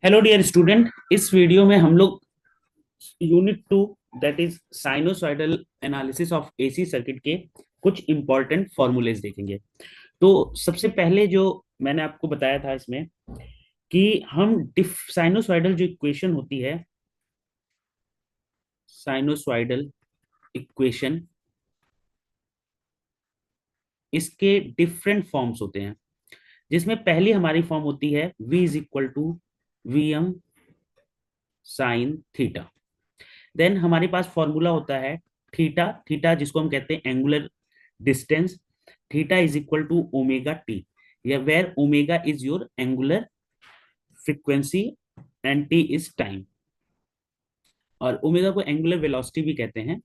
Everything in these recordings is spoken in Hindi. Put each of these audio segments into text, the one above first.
हेलो डियर स्टूडेंट, इस वीडियो में हम लोग unit 2 that is sinusoidal analysis of AC circuit के कुछ इंपॉर्टेंट फॉर्मूलेज देखेंगे। तो सबसे पहले जो मैंने आपको बताया था इसमें कि हम साइनोसॉइडल जो इक्वेशन होती है, साइनोसॉइडल इक्वेशन, इसके डिफरेंट फॉर्म्स होते हैं, जिसमें पहली हमारी फॉर्म होती है v is equal to V M sine theta. Then हमारे पास फॉर्मूला होता है थीटा, थीटा जिसको हम कहते हैं angular distance, theta is equal to omega T, या where omega is your angular frequency and T is time, और ओमेगा को एंगुलर वेलोसिटी भी कहते हैं।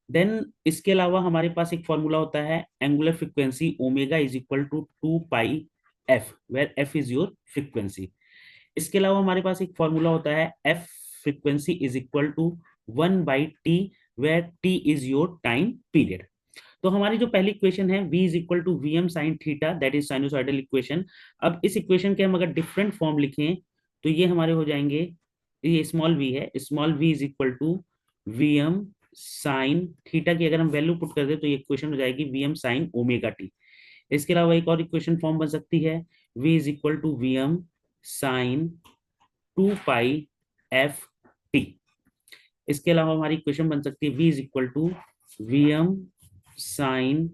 देन इसके अलावा हमारे पास एक फॉर्मूला होता है angular frequency omega is equal to 2 pi F, where F is your frequency. इसके अलावा हमारे पास एक फॉर्मूला होता है F frequency is equal to 1/t, where T is your time period. तो हमारी जो पहली इक्वेशन है v is equal to V M sine theta, that is sinusoidal equation. अब इस इक्वेशन के हम अगर डिफरेंट फॉर्म लिखें तो ये हमारे हो जाएंगे, ये स्मॉल v है, small v is equal to V M sine theta की अगर हम वैल्यू पुट कर दे तो ये इक्वेशन हो जाएगी V M sine omega T. इसके अलावा एक और इक्वेशन फॉर्म बन सकती है v is equal to V M sine 2 pi F T. इसके अलावा हमारी इक्वेशन बन सकती है v is equal to V M sine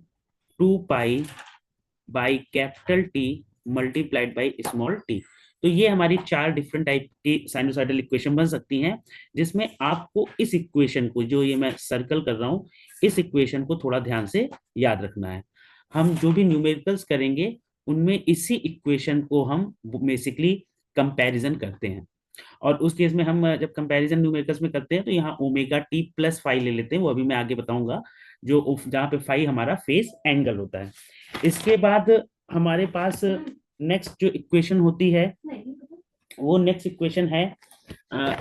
2 pi by capital T multiplied by small T. तो ये हमारी चार डिफरेंट टाइप की साइनोसॉइडल इक्वेशन बन सकती हैं, जिसमें आपको इस इक्वेशन को, जो ये मैं सर्कल कर रहा हूं, इस इक्वेशन को थोड़ा ध्यान से याद रखना है। हम जो भी न्यूमेरिकल्स करेंगे उनमें इसी इक्वेशन को हम बेसिकली कंपैरिजन करते हैं, और उस केस में हम जब कंपैरिजन न्यूमेरिकल्स में करते हैं तो यहाँ ओमेगा टी प्लस फाइव ले लेते हैं, वो अभी मैं आगे बताऊंगा, जो जहाँ पे फाइव हमारा फेस एंगल होता है। इसके बाद हमारे पास नेक्स्ट जो इक्वेशन होती है वो नेक्स्ट इक्वेशन है,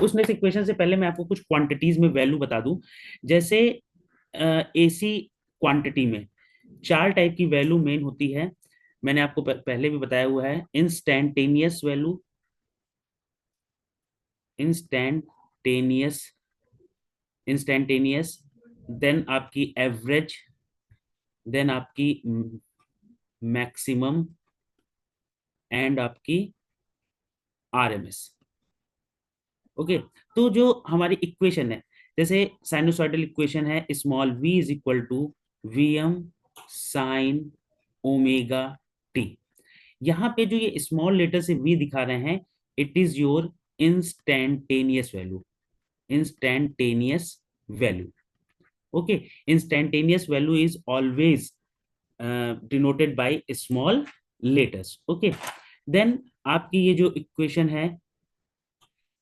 उस नेक्स्ट इक्वेशन से पहले मैं आपको कुछ क्वांटिटीज में वैल्यू बता दूं। जैसे एसी क्वांटिटी में चार टाइप की वैल्यू मेन होती है, मैंने आपको पहले भी बताया हुआ है। Instantaneous value, instantaneous, instantaneous, then आपकी एवरेज, देन आपकी मैक्सिमम, एंड आपकी आरएमएस। ओके, तो जो हमारी इक्वेशन है, जैसे साइनोसॉइडल इक्वेशन है small v is equal to V M sine omega T. यहाँ पे जो ये स्मॉल लेटर से v दिखा रहे हैं, it is your instantaneous value, instantaneous value. Okay, instantaneous value is always denoted by small letters. Okay, then आपकी ये जो इक्वेशन है,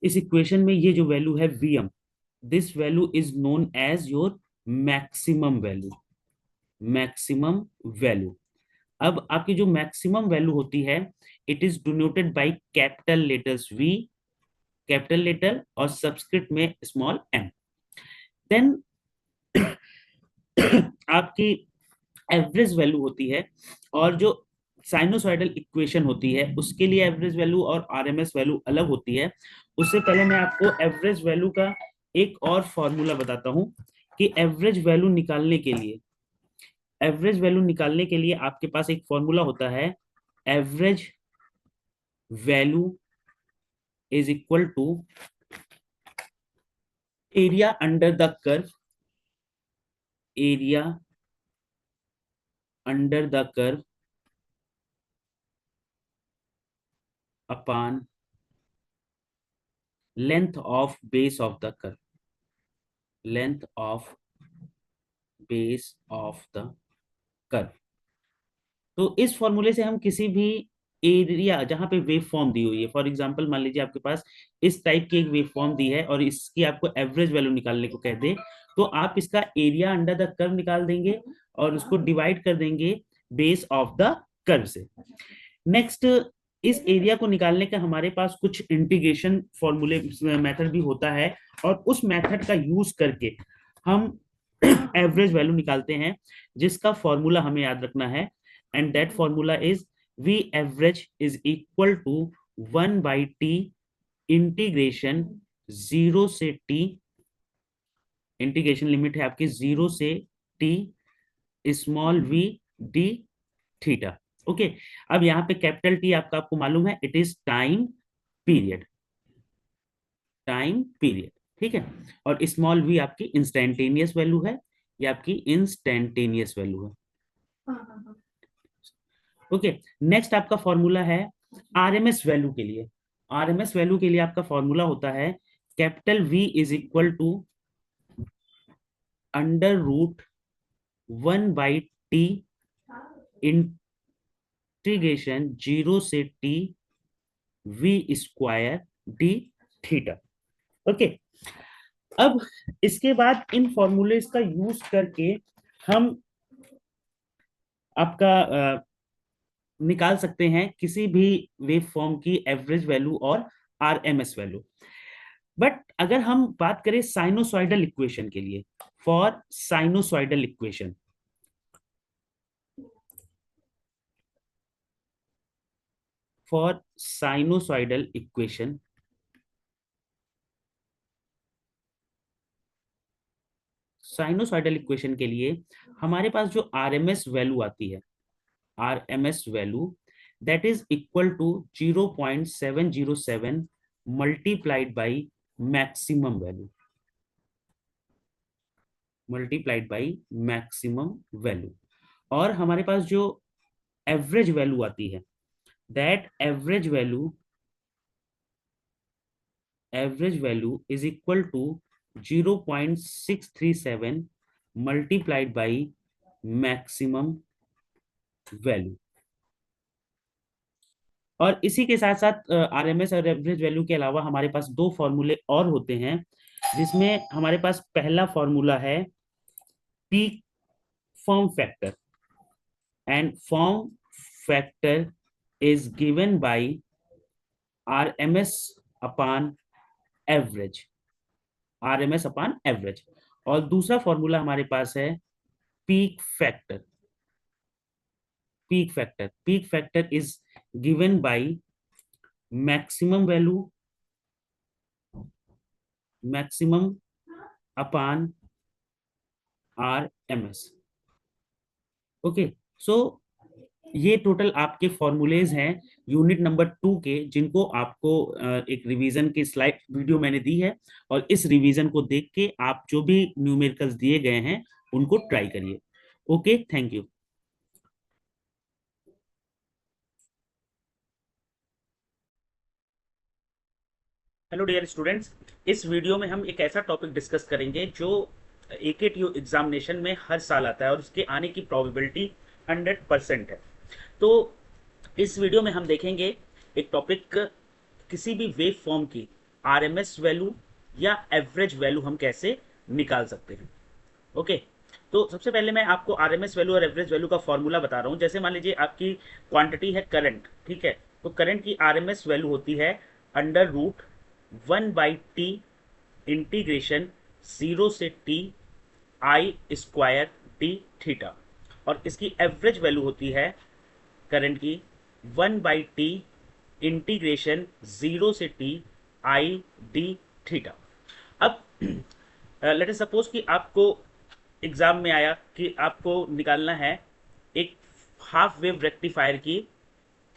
इस इक्वेशन में ये जो वैल्यू है vm, this value is known as your maximum value, maximum value. अब आपकी जो मैक्सिमम वैल्यू होती है, it is denoted by capital letters v, capital letter, और सबस्क्रिप्ट में स्मॉल m। देन आपकी एवरेज वैल्यू होती है, और जो साइनोसॉइडल इक्वेशन होती है उसके लिए एवरेज वैल्यू और आरएमएस वैल्यू अलग होती है। उससे पहले मैं आपको एवरेज वैल्यू का एक और फॉर्मूला बताता हूं कि एवरेज वैल्यू निकालने के लिए, एवरेज वैल्यू निकालने के लिए आपके पास एक फॉर्मूला होता है average value is equal to area under the curve, area under the curve upon length of base of the curve, length of base of the curve. तो इस फॉर्मूले से हम किसी भी एरिया जहां पे वेव फॉर्म दी हुई है, फॉर एग्जांपल मान लीजिए आपके पास इस टाइप की एक वेव फॉर्म दी है और इसकी आपको एवरेज वैल्यू निकालने को कह दे, तो आप इसका एरिया अंडर द कर्व निकाल देंगे और उसको डिवाइड कर देंगे बेस ऑफ द कर्व से। नेक्स्ट, इस एरिया को निकालने का हमारे पास कुछ इंटीग्रेशन फॉर्मूले मेथड भी होता है, और उस मेथड का यूज करके हम एवरेज वैल्यू निकालते हैं, जिसका फॉर्मूला हमें याद रखना है, and that formula is v average is equal to 1/t integration 0 से टी, इंटीग्रेशन लिमिट है आपकी 0 से T small V D theta. Okay, अब यहाँ पे कैपिटल टी आपका आपको मालूम है, it is time period, time period, ठीक है। और स्मॉल वी आपकी इंस्टेंटेनियस वैल्यू है, ये आपकी इंस्टेंटेनियस वैल्यू है। ओके, नेक्स्ट आपका फॉर्मूला है आरएमएस वैल्यू के लिए। आरएमएस वैल्यू के लिए आपका फॉर्मूला होता है capital V is equal to under root 1/t integration 0 से T V square D theta. Okay, अब इसके बाद इन फॉर्मूलेस का यूज करके हम आपका निकाल सकते हैं किसी भी वेव फॉर्म की एवरेज वैल्यू और आरएमएस वैल्यू। बट अगर हम बात करें साइनोसॉइडल इक्वेशन के लिए, for sinusoidal equation, for sinusoidal equation, sinusoidal equation के लिए हमारे पास जो आरएमएस वैल्यू आती है, RMS value that is equal to 0.707 multiplied by maximum value, multiplied by maximum value. और हमारे पास जो एवरेज वैल्यू आती है, that average value is equal to 0.637 multiplied by maximum value. और इसी के साथ साथ आरएमएस और एवरेज वैल्यू के अलावा हमारे पास दो फॉर्मूले और होते हैं, जिसमें हमारे पास पहला फॉर्मूला है peak form factor, and form factor is given by RMS upon average, RMS upon average. और दूसरा फॉर्मूला हमारे पास है peak factor, peak factor is given by maximum value, maximum upon RMS. Okay, so ये टोटल आपके फॉर्मूलेज हैं यूनिट नंबर 2 के, जिनको आपको एक रिवीजन की स्लाइड वीडियो मैंने दी है, और इस रिवीजन को देख के आप जो भी न्यूमेरिकल्स दिए गए हैं उनको ट्राई करिए। Okay, thank you. Hello dear students, इस वीडियो में हम एक ऐसा टॉपिक डिस्कस करेंगे जो एकेटीयू एग्जामिनेशन में हर साल आता है और उसके आने की प्रोबेबिलिटी 100% है। तो इस वीडियो में हम देखेंगे एक टॉपिक, किसी भी वेव फॉर्म की आरएमएस वैल्यू या एवरेज वैल्यू हम कैसे निकाल सकते हैं। ओके, तो सबसे पहले मैं आपको आरएमएस वैल्यू और एवरेज वैल्यू का फॉर्मूला बता रहा हूं। जैसे मान लीजिए आपकी क्वांटिटी है करंट, ठीक है, तो करंट की आरएमएस वैल्यू होती है अंडर रूट 1/t इंटीग्रेशन 0 से t आई स्क्वायर डी थीटा। और इसकी एवरेज वैल्यू होती है करंट की 1/t इंटीग्रेशन 0 से t आई डी थीटा। अब लेट अस सपोज कि आपको एग्जाम में आया कि आपको निकालना है एक हाफ वेव रेक्टिफायर की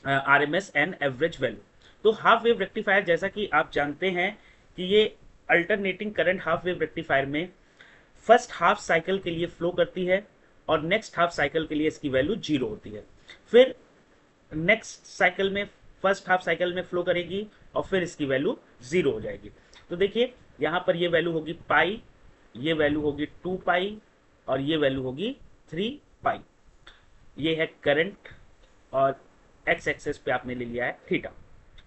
आरएमएस एंड एवरेज वैल्यू। तो हाफ वेव रेक्टिफायर, जैसा कि आप जानते हैं कि ये alternating current half wave rectifier में फर्स्ट हाफ साइकिल के लिए फ्लो करती है और नेक्स्ट हाफ साइकिल के लिए इसकी वैल्यू 0 होती है। फिर नेक्स्ट साइकिल में, फर्स्ट हाफ साइकिल में फ्लो करेगी और फिर इसकी वैल्यू 0 हो जाएगी। तो देखिए यहाँ पर ये वैल्यू होगी पाई, ये वैल्यू होगी 2 पाई और ये वैल्यू होगी 3 पाई। ये है करंट और एक्स एक्सेस पे आपने ले लिया है थीटा।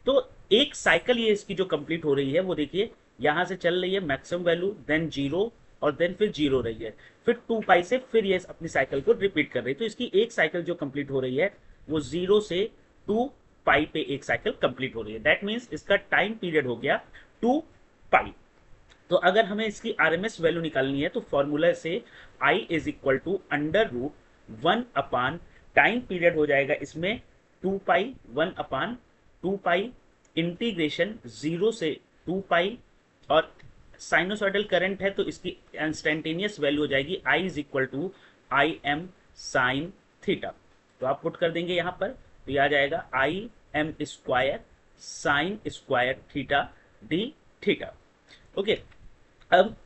तो एक साइकिल ये इसकी जो कंप्लीट हो रही है वो देखिए यहां से चल रही है मैक्सिमम वैल्यू, देन 0 और देन फिर 0 रही है, फिर 2 पाई से फिर ये अपनी साइकिल को रिपीट कर रही है। तो इसकी एक साइकिल जो कंप्लीट हो रही है वो 0 से 2 पाई पे एक साइकिल कंप्लीट हो रही है। दैट मीन्स इसका टाइम पीरियड हो गया 2 पाई। तो अगर हमें इसकी आरएमएस वैल्यू निकालनी है तो फॉर्मूला से I is equal to under root 1 upon time period हो जाएगा इसमें 2 पाई, 1 अपान 2 पाई इंटीग्रेशन 0 से 2 पाई, और साइनोसॉइडल करंट है तो इसकी इंस्टेंटेनियस वैल्यू हो जाएगी I is equal to I M sine theta. तो आप पुट कर देंगे यहाँ पर, तो यह आ जाएगा आई M square sine square theta D theta. Okay, अब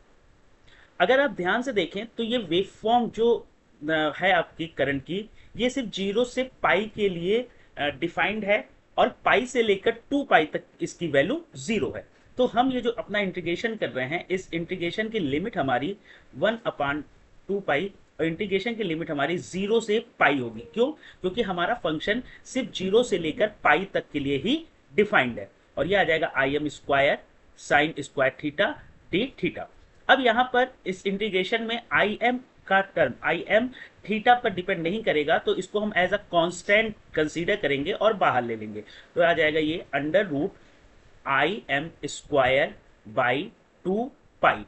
अगर आप ध्यान से देखें तो ये वेव फॉर्म जो है आपकी करंट की, ये सिर्फ 0 से पाई के लिए डिफाइंड है, और पाई से लेकर 2 पाई तक इसकी वैल्यू 0 है। तो हम ये जो अपना इंटीग्रेशन कर रहे हैं, इस इंटीग्रेशन की लिमिट हमारी 1/2 पाई, और इंटीग्रेशन की लिमिट हमारी 0 से पाई होगी। क्यों? क्योंकि हमारा फंक्शन सिर्फ 0 से लेकर पाई तक के लिए ही डिफाइंड है। और ये आ जाएगा आई M square sine square theta D theta. अब यहाँ पर इस इंटीग्रेशन में आई एम का टर्म, आई एम थीटा पर डिपेंड नहीं करेगा, तो इसको हम एज अ कांस्टेंट कंसीडर करेंगे और बाहर ले लेंगे। तो आ जाएगा ये under root I M square by 2 pi,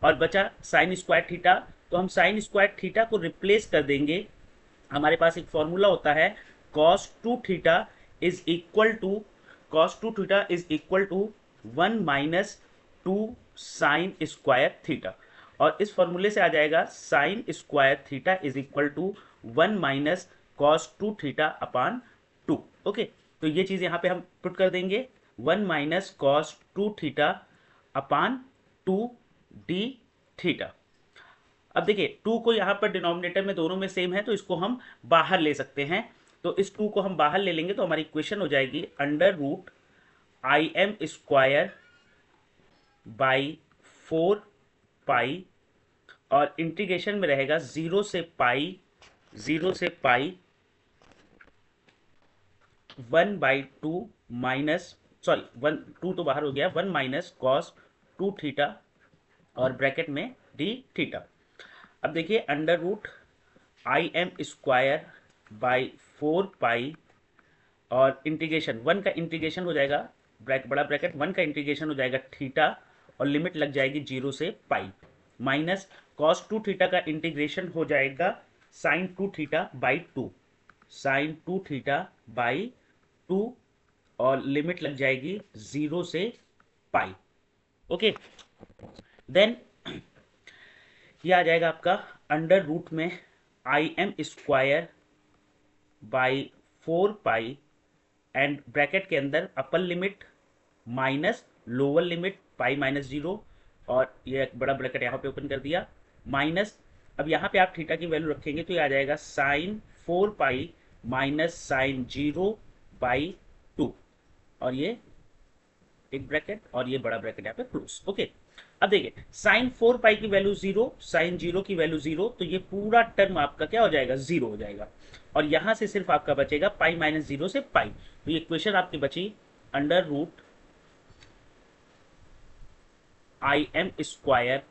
और बचा साइन स्क्वायर थीटा। तो हम साइन स्क्वायर थीटा को रिप्लेस कर देंगे। हमारे पास एक फॉर्मूला होता है cos 2 theta is equal to, cos 2 theta is equal to 1 minus 2 sine square theta, और इस फॉर्मूले से आ जाएगा sine square theta is equal to 1 minus cos 2 theta upon 2। Okay, तो ये चीज यहां पे हम पुट कर देंगे, 1 minus cos 2 theta upon 2 D theta. अब देखिए 2 को यहाँ पर डिनोमिनेटर में दोनों में सेम है, तो इसको हम बाहर ले सकते हैं। तो इस 2 को हम बाहर ले लेंगे तो हमारी इक्वेशन हो जाएगी under root I M square by 4 pi, और इंटीग्रेशन में रहेगा 0 से पाई 1/2 माइनस, सॉरी 1 2 तो बाहर हो गया, 1 माइनस कॉस 2 थीटा और ब्रैकेट में डी थीटा। अब देखिए under root I M square by 4 pi, और इंटीग्रेशन 1 का इंटीग्रेशन हो जाएगा बड़ा ब्रैकेट 1 का इंटीग्रेशन हो जाएगा थीटा, और लिमिट लग जाएगी 0 से पाई, माइनस कॉस 2 थीटा का इंटीग्रेशन हो जाएगा sine 2 theta by 2, sine 2 theta by 2, और लिमिट लग जाएगी 0 से पाई। ओके, देन ये आ जाएगा आपका अंडर रूट में आई M square by 4 pi, and bracket के अंदर अपर limit minus lower limit pi minus 0, और ये एक बड़ा ब्रैकेट यहाँ पे ओपन कर दिया, माइनस, अब यहाँ पे आप थीटा की वैल्यू रखेंगे तो ये आ जाएगा sine 4 pi minus sine 0 by 2, और ये एक ब्रैकेट और ये बड़ा ब्रैकेट यहाँ पे क्लोज। ओके, अब देखिए साइन 4 पाई की वैल्यू 0, साइन 0 की वैल्यू 0, तो ये पूरा टर्म आपका क्या हो जाएगा, 0 हो जाएगा, और यहां से सिर्फ आपका बचेगा पाई माइनस 0 से पाई। तो ये इक्वेशन आपकी बची under root I M square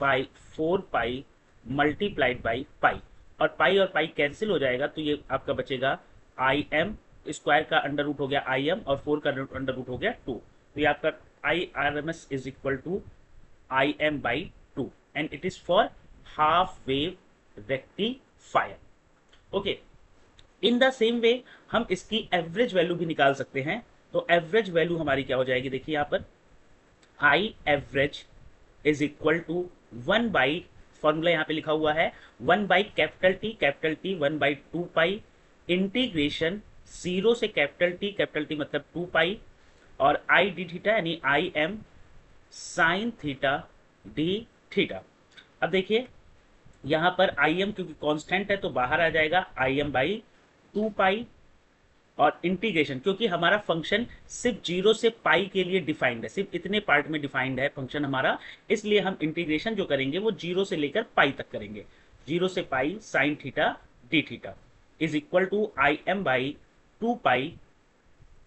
by 4 pi multiplied by pi, और पाई कैंसिल हो जाएगा, तो ये आपका बचेगा आई एम स्क्वायर का अंडर रूट हो गया आई एम, और 4 का अंडर रूट हो गया 2, तो ये आपका I R M S is equal to I M by 2, and it is for half wave rectifier. Okay, in the same way हम इसकी एवरेज वैल्यू भी निकाल सकते हैं। तो एवरेज वैल्यू हमारी क्या हो जाएगी, देखिए यहाँ पर I average is equal to 1 by, formula यहाँ पे लिखा हुआ है 1 by capital T 1/2 pi, integration 0 से कैपिटल टी मतलब 2 पाई, और आई डी थीटा यानी आई M sine theta D theta. अब देखिए यहां पर आई एम क्योंकि कांस्टेंट है तो बाहर आ जाएगा आई एम बाई 2 पाई, और इंटीग्रेशन क्योंकि हमारा फंक्शन सिर्फ 0 से पाई के लिए डिफाइंड है, सिर्फ इतने पार्ट में डिफाइंड है फंक्शन हमारा, इसलिए हम इंटीग्रेशन जो करेंगे वो 0 से लेकर पाई तक करेंगे। 0 से pi sine theta D theta is equal to I M by 2 pi,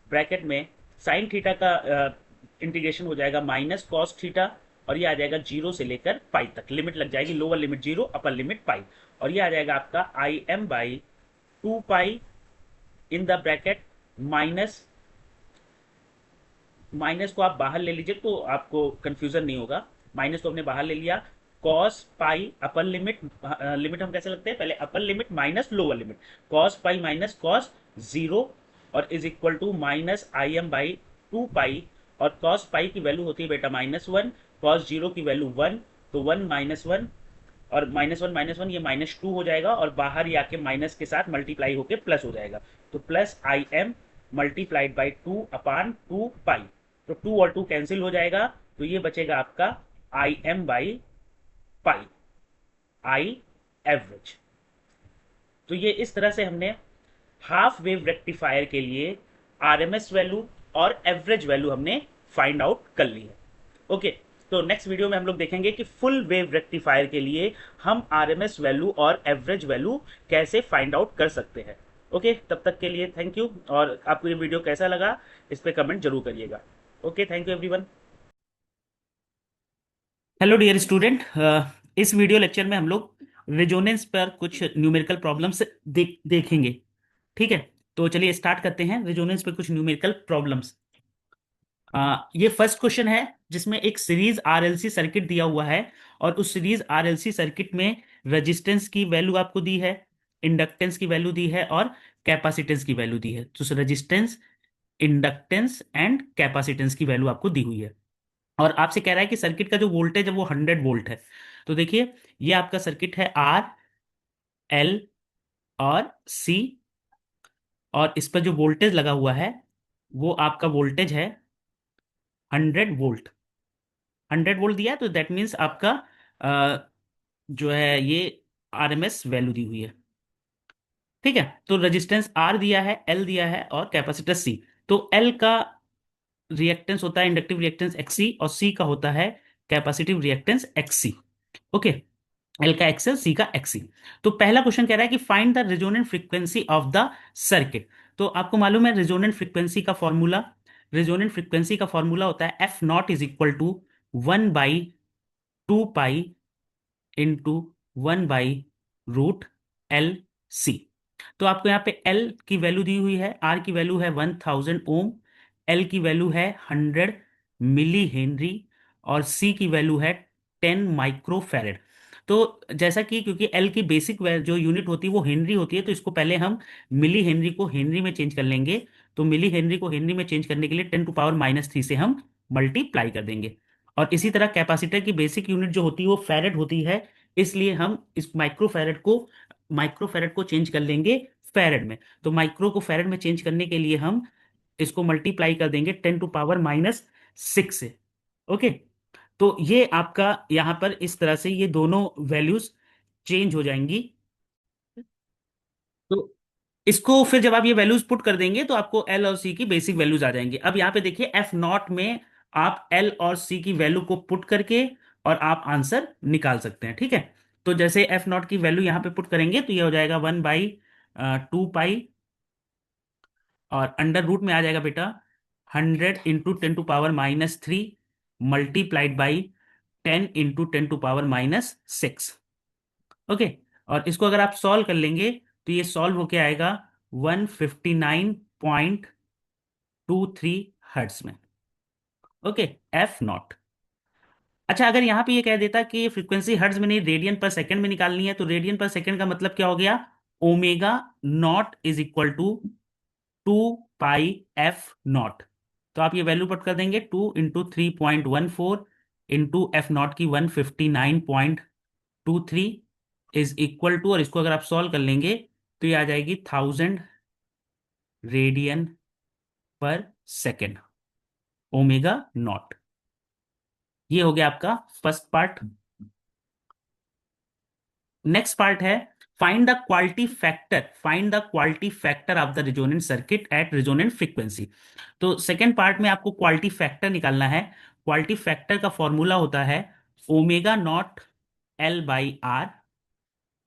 bracket में साइन थीटा का इंटीग्रेशन हो जाएगा माइनस कॉस थीटा, और ये आ जाएगा 0 से लेकर पाई तक, लिमिट लग जाएगी लोअर लिमिट 0 अपर लिमिट पाई, और ये आ जाएगा आपका आई M by 2 pi in the bracket minus को आप बाहर ले लीजिए तो आपको कंफ्यूजन नहीं होगा, माइनस को हमने बाहर ले लिया, cos pi upper limit, limit हम कैसे लगते हैं पहले upper limit minus lower limit, cos pi minus cos 0, और is equal to minus I M by 2 pi, और कॉस पाई की वैल्यू होती है बेटा -1, कॉस जीरो की वैल्यू 1, तो 1 - 1, और -1 - 1 ये -2 हो जाएगा, और बाहर ये आके माइनस के साथ मल्टीप्लाई होके प्लस हो जाएगा, तो plus I am multiplied by 2/2 पाई, तो 2 और 2 कैंसिल हो जाएगा, तो ये बचेगा आपका आई M by pi, I average. तो ये इस तरह से हमने हाफ वेव रेक्टिफायर के लिए आरएमएस वैल्यू और एवरेज वैल्यू हमने फाइंड आउट कर ली है। ओके, तो नेक्स्ट वीडियो में हम लोग देखेंगे कि फुल वेव रेक्टिफायर के लिए हम आरएमएस वैल्यू और एवरेज वैल्यू कैसे फाइंड आउट कर सकते हैं। ओके, तब तक के लिए थैंक यू, और आपको ये वीडियो कैसा लगा इस पे कमेंट जरूर करिएगा। Okay, thank you everyone. Hello dear student, इस वीडियो लेक्चर में हम लोग रेजोनेंस पर कुछ न्यूमेरिकल प्रॉब्लम्स देखेंगे। ठीक है, तो चलिए स्टार्ट करते हैं रेजोनेंस पे कुछ न्यूमेरिकल प्रॉब्लम्स। ये फर्स्ट क्वेश्चन है जिसमें एक सीरीज आरएलसी सर्किट दिया हुआ है, और उस सीरीज आरएलसी सर्किट में रेजिस्टेंस की वैल्यू आपको दी है, इंडक्टेंस की वैल्यू दी है, और कैपेसिटेंस की वैल्यू दी है। तो रेजिस्टेंस, इंडक्टेंस एंड कैपेसिटेंस की वैल्यू आपको दी हुई है, और आपसे कह रहा है कि सर्किट का जो वोल्टेज है वो 100 वोल्ट है। तो देखिए, ये आपका सर्किट है आर, एल और सी, और इस पर जो वोल्टेज लगा हुआ है वो आपका वोल्टेज है 100 वोल्ट। 100 वोल्ट दिया है, तो दैट मीन्स आपका जो है ये आरएमएस वैल्यू दी हुई है। ठीक है, तो रेजिस्टेंस आर दिया है, एल दिया है, और कैपेसिटर सी। तो एल का रिएक्टेंस होता है इंडक्टिव रिएक्टेंस एक्सी, और सी का होता है capacitive reactance XC. Okay, L का एक्सएल, सी का एक्सी। तो पहला क्वेश्चन कह रहा है कि find the resonant frequency of the circuit. तो आपको मालूम है रेजोनेंट फ्रीक्वेंसी का फॉर्मूला, रेजोनेंट फ्रीक्वेंसी का फॉर्मूला होता है F not is equal to 1/2 pi into 1/√LC। तो आपको यहाँ पे एल की वैल्यू दी हुई है, आर की वैल्यू है 1000 ओम, एल की वैल्यू है 100 मिली हेनरी, और सी की वैल्यू है 10 माइक्रोफैरेड। तो जैसा कि क्योंकि एल की बेसिक जो यूनिट होती है वो हेनरी होती है, तो इसको पहले हम मिली हेनरी को हेनरी में चेंज कर लेंगे। तो मिली हेनरी को हेनरी में चेंज करने के लिए 10⁻³ से हम मल्टीप्लाई कर देंगे। और इसी तरह कैपेसिटर की बेसिक यूनिट जो होती है वो फैरेड होती है, इसलिए हम इस माइक्रोफैरेड को चेंज कर लेंगे फैरेड में। तो माइक्रो को फैरेड में चेंज करने के लिए हम इसको मल्टीप्लाई कर देंगे 10⁻⁻6 से। ओके, तो ये आपका यहां पर इस तरह से ये दोनों वैल्यूज चेंज हो जाएंगी। तो इसको फिर जब आप ये वैल्यूज पुट कर देंगे तो आपको एल और सी की बेसिक वैल्यूज आ जाएंगी। अब यहाँ पे देखिए एफ नॉट में आप एल और सी की वैल्यू को पुट करके और आप आंसर निकाल सकते हैं। ठीक है, तो जैसे एफ नॉट की वैल्यू यहाँ पे पुट करेंगे तो ये हो जाएगा 1/2 पाई, और अंडर रूट में आ जाएगा बेटा 100 × 10⁻³ मल्टीप्लाइड बाई 10 × 10⁻⁻6। ओके, और इसको अगर आप सॉल्व कर लेंगे तो ये सॉल्व होके आएगा 159.23 हर्ट्स में। Okay, F not. अच्छा, अगर यहाँ पे ये कह देता कि फ्रीक्वेंसी हर्ट्ज में नहीं रेडियन पर सेकंड में निकालनी है, तो रेडियन पर सेकंड का मतलब क्या हो गया, omega not is equal to 2 pi F not. तो आप ये वैल्यू पुट कर देंगे 2 × 3.14 इंटू एफ नॉट की 159.23 इज इक्वल टू, और इसको अगर आप सॉल्व कर लेंगे तो ये आ जाएगी 1000 radian per second, omega naught. ये हो गया आपका फर्स्ट पार्ट। नेक्स्ट पार्ट है find the quality factor, find the quality factor of the resonant circuit eight resonant frequency. तो सेकेंड पार्ट में आपको क्वालिटी फैक्टर निकालना है। क्वालिटी फैक्टर का फॉर्मूला होता है ओमेगा नॉट L/R,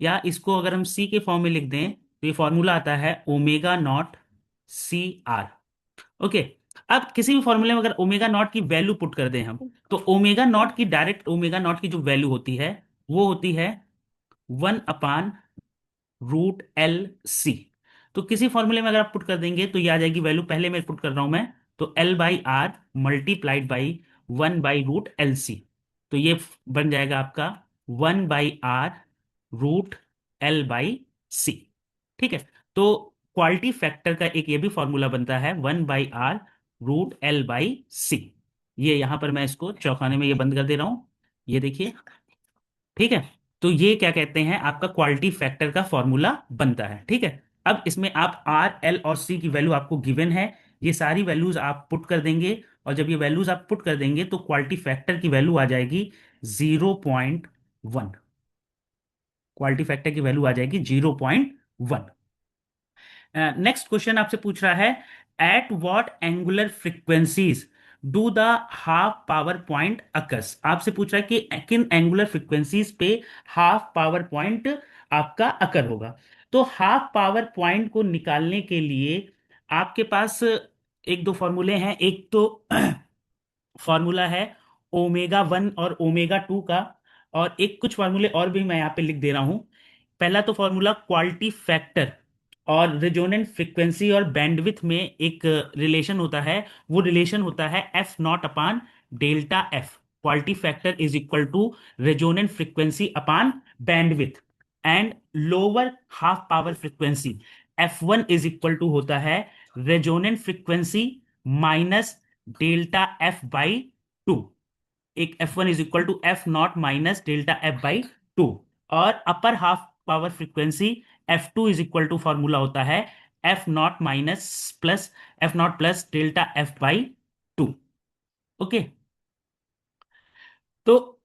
या इसको अगर हम सी के फॉर्म में लिख दें तो ये फॉर्मूला आता है ओमेगा नॉट CR। ओके, अब किसी भी फॉर्मूले में अगर ओमेगा नॉट की वैल्यू पुट कर दें हम, तो ओमेगा नॉट की डायरेक्ट ओमेगा नॉट की जो वैल्यू होती है वो होती है 1/√LC। तो किसी फॉर्मूले में अगर आप पुट कर देंगे तो ये आ जाएगी वैल्यू, पहले मैं पुट कर रहा हूं मैं, तो L/R मल्टीप्लाइड बाई 1/√LC। तो ये बन जाएगा आपका 1/R√L/C। ठीक है, तो क्वालिटी फैक्टर का एक ये भी फॉर्मूला बनता है 1/r√L/c। ये यहां पर मैं इसको चौखाने में ये बंद कर दे रहा हूं, ये देखिए, ठीक है। तो ये क्या कहते हैं, आपका क्वालिटी फैक्टर का फॉर्मूला बनता है, ठीक है। अब इसमें आप आर, एल और सी की वैल्यू आपको गिवन है, ये सारी वैल्यूज आप पुट कर देंगे, और जब ये वैल्यूज आप पुट कर देंगे तो क्वालिटी फैक्टर की वैल्यू आ जाएगी 0.1। क्वालिटी फैक्टर की वैल्यू आ जाएगी 0.1। नेक्स्ट क्वेश्चन आपसे पूछ रहा है, at what angular frequencies do the half power point occurs. आपसे पूछ रहा है कि किन एंगुलर फ्रीक्वेंसीज पे हाफ पावर पॉइंट आपका अकर होगा। तो हाफ पावर पॉइंट को निकालने के लिए आपके पास एक दो फॉर्मूले हैं। एक तो फॉर्मूला है ओमेगा 1 और ओमेगा 2 का, और एक कुछ फॉर्मूले और भी मैं यहाँ पे लिख दे रहा हूँ। पहला तो फॉर्मूला क्वालिटी फैक्टर और रेजोनेंट फ्रीक्वेंसी और बैंडविथ में एक रिलेशन होता है, वो रिलेशन होता है F0/डेल्टा F। Quality factor is equal to resonant frequency upon bandwidth, and lower half power frequency F1 is equal to होता है resonant frequency minus delta F/2। एक F1 is equal to F0 - delta F/2। और upper half power frequency F2 is equal to formula होता है F0 - डेल्टा F/2। ओके, तो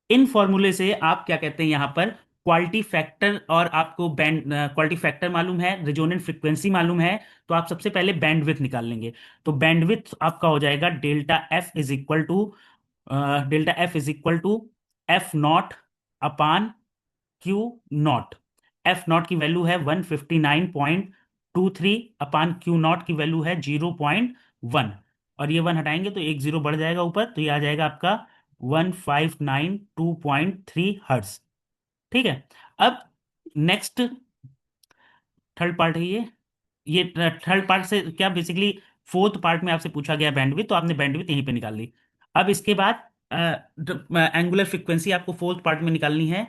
इन फॉर्मूले से आप क्या कहते हैं, यहां पर क्वालिटी फैक्टर और आपको बैंड क्वालिटी फैक्टर मालूम है, रिजोनेंट फ्रीक्वेंसी मालूम है, तो आप सबसे पहले बैंडविथ निकाल लेंगे। तो बैंडविथ आपका हो जाएगा delta F is equal to F0/Q0। F0 की वैल्यू है 159.23 अपान Q0 की वैल्यू है 0.1, और ये 1 हटाएंगे तो एक जीरो बढ़ जाएगा ऊपर, तो ये आ जाएगा आपका 1592.3 हर्ट्ज, ठीक है। अब नेक्स्ट थर्ड पार्ट है ये थर्ड पार्ट से क्या, बेसिकली फोर्थ पार्ट में आपसे पूछा गया बैंडविड्थ, तो आपने बैंडविड्थ यहीं पे निकाल ली। अब इसके बाद एंगुलर फ्रीक्वेंसी आपको फोर्थ पार्ट में निकालनी है।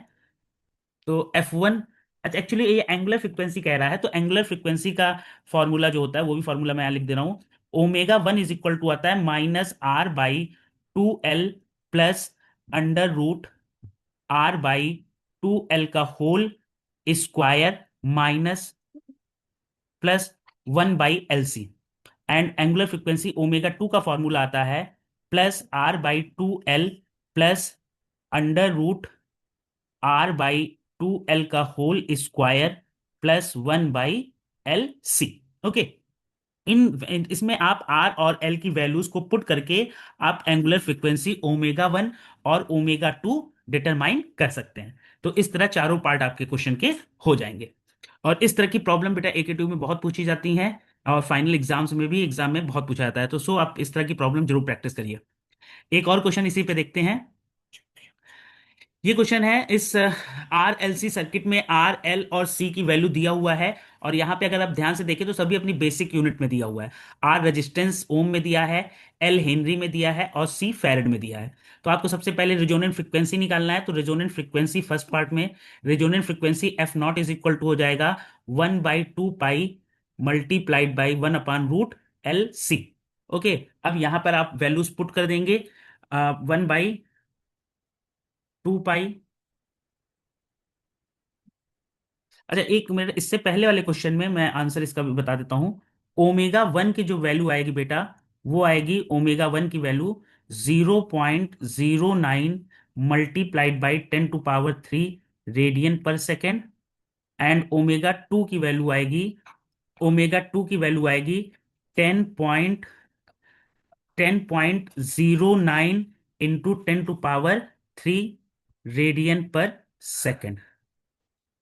तो F1, अच्छा एक्चुअली ये एंगुलर फ्रीक्वेंसी कह रहा है, तो एंगुलर फ्रीक्वेंसी का फॉर्मूला जो होता है वो भी फॉर्मूला मैं यहाँ लिख दे रहा हूँ। ओमेगा 1 इज इक्वल टू आता है -R/2L प्लस √R/2L का whole square minus plus 1/LC। And angular frequency omega 2 का फॉर्मूला आता है +R/2L प्लस √R/2L का whole square plus 1/LC। Okay, इसमें आप R और L की वैल्यूज को पुट करके आप एंगुलर फ्रीक्वेंसी ओमेगा 1 और ओमेगा 2 डिटरमाइन कर सकते हैं। तो इस तरह चारों पार्ट आपके क्वेश्चन के हो जाएंगे, और इस तरह की प्रॉब्लम बेटा AK2 में बहुत पूछी जाती हैं, और फाइनल एग्जाम्स में भी, एग्जाम में बहुत पूछा जाता है। तो आप इस तरह की प्रॉब्लम जरूर प्रैक्टिस करिए। एक और क्वेश्चन इसी पे देखते हैं। ये क्वेश्चन है, इस RLC सर्किट में R, L और C की वैल्यू दिया हुआ है, और यहाँ पे अगर आप ध्यान से देखें तो सभी अपनी बेसिक यूनिट में दिया हुआ है। R रेजिस्टेंस ओम में दिया है, L हेनरी में दिया है, और C फैरेड में दिया है। तो आपको सबसे पहले रिजोनेंट फ्रीक्वेंसी निकालना है। तो रिजोनेंट फ्रीक्वेंसी फर्स्ट पार्ट में, resonant frequency F0 is equal to हो जाएगा 1/2 पाई मल्टीप्लाइड बाई 1/√LC। ओके, अब यहाँ पर आप वैल्यूज पुट कर देंगे, 1/2 पाई। अच्छा एक मिनट, इससे पहले वाले क्वेश्चन में मैं आंसर इसका भी बता देता हूं। ओमेगा 1 की जो वैल्यू आएगी बेटा, वो आएगी ओमेगा 1 की value 0.09 multiplied by 10⁻³ radian per second. And omega 2 की वैल्यू आएगी 10.09 इंटू 10⁻³ रेडियन पर सेकेंड।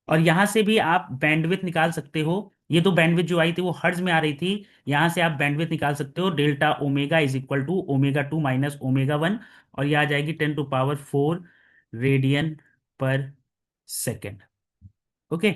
और यहां से भी आप बैंडविथ निकाल सकते हो। ये तो बैंडविथ जो आई थी वो हर्ट्ज में आ रही थी, यहां से आप बैंडविथ निकाल सकते हो, delta omega is equal to omega 2 minus omega 1, और ये आ जाएगी 10⁻⁴ रेडियन पर सेकेंड। ओके,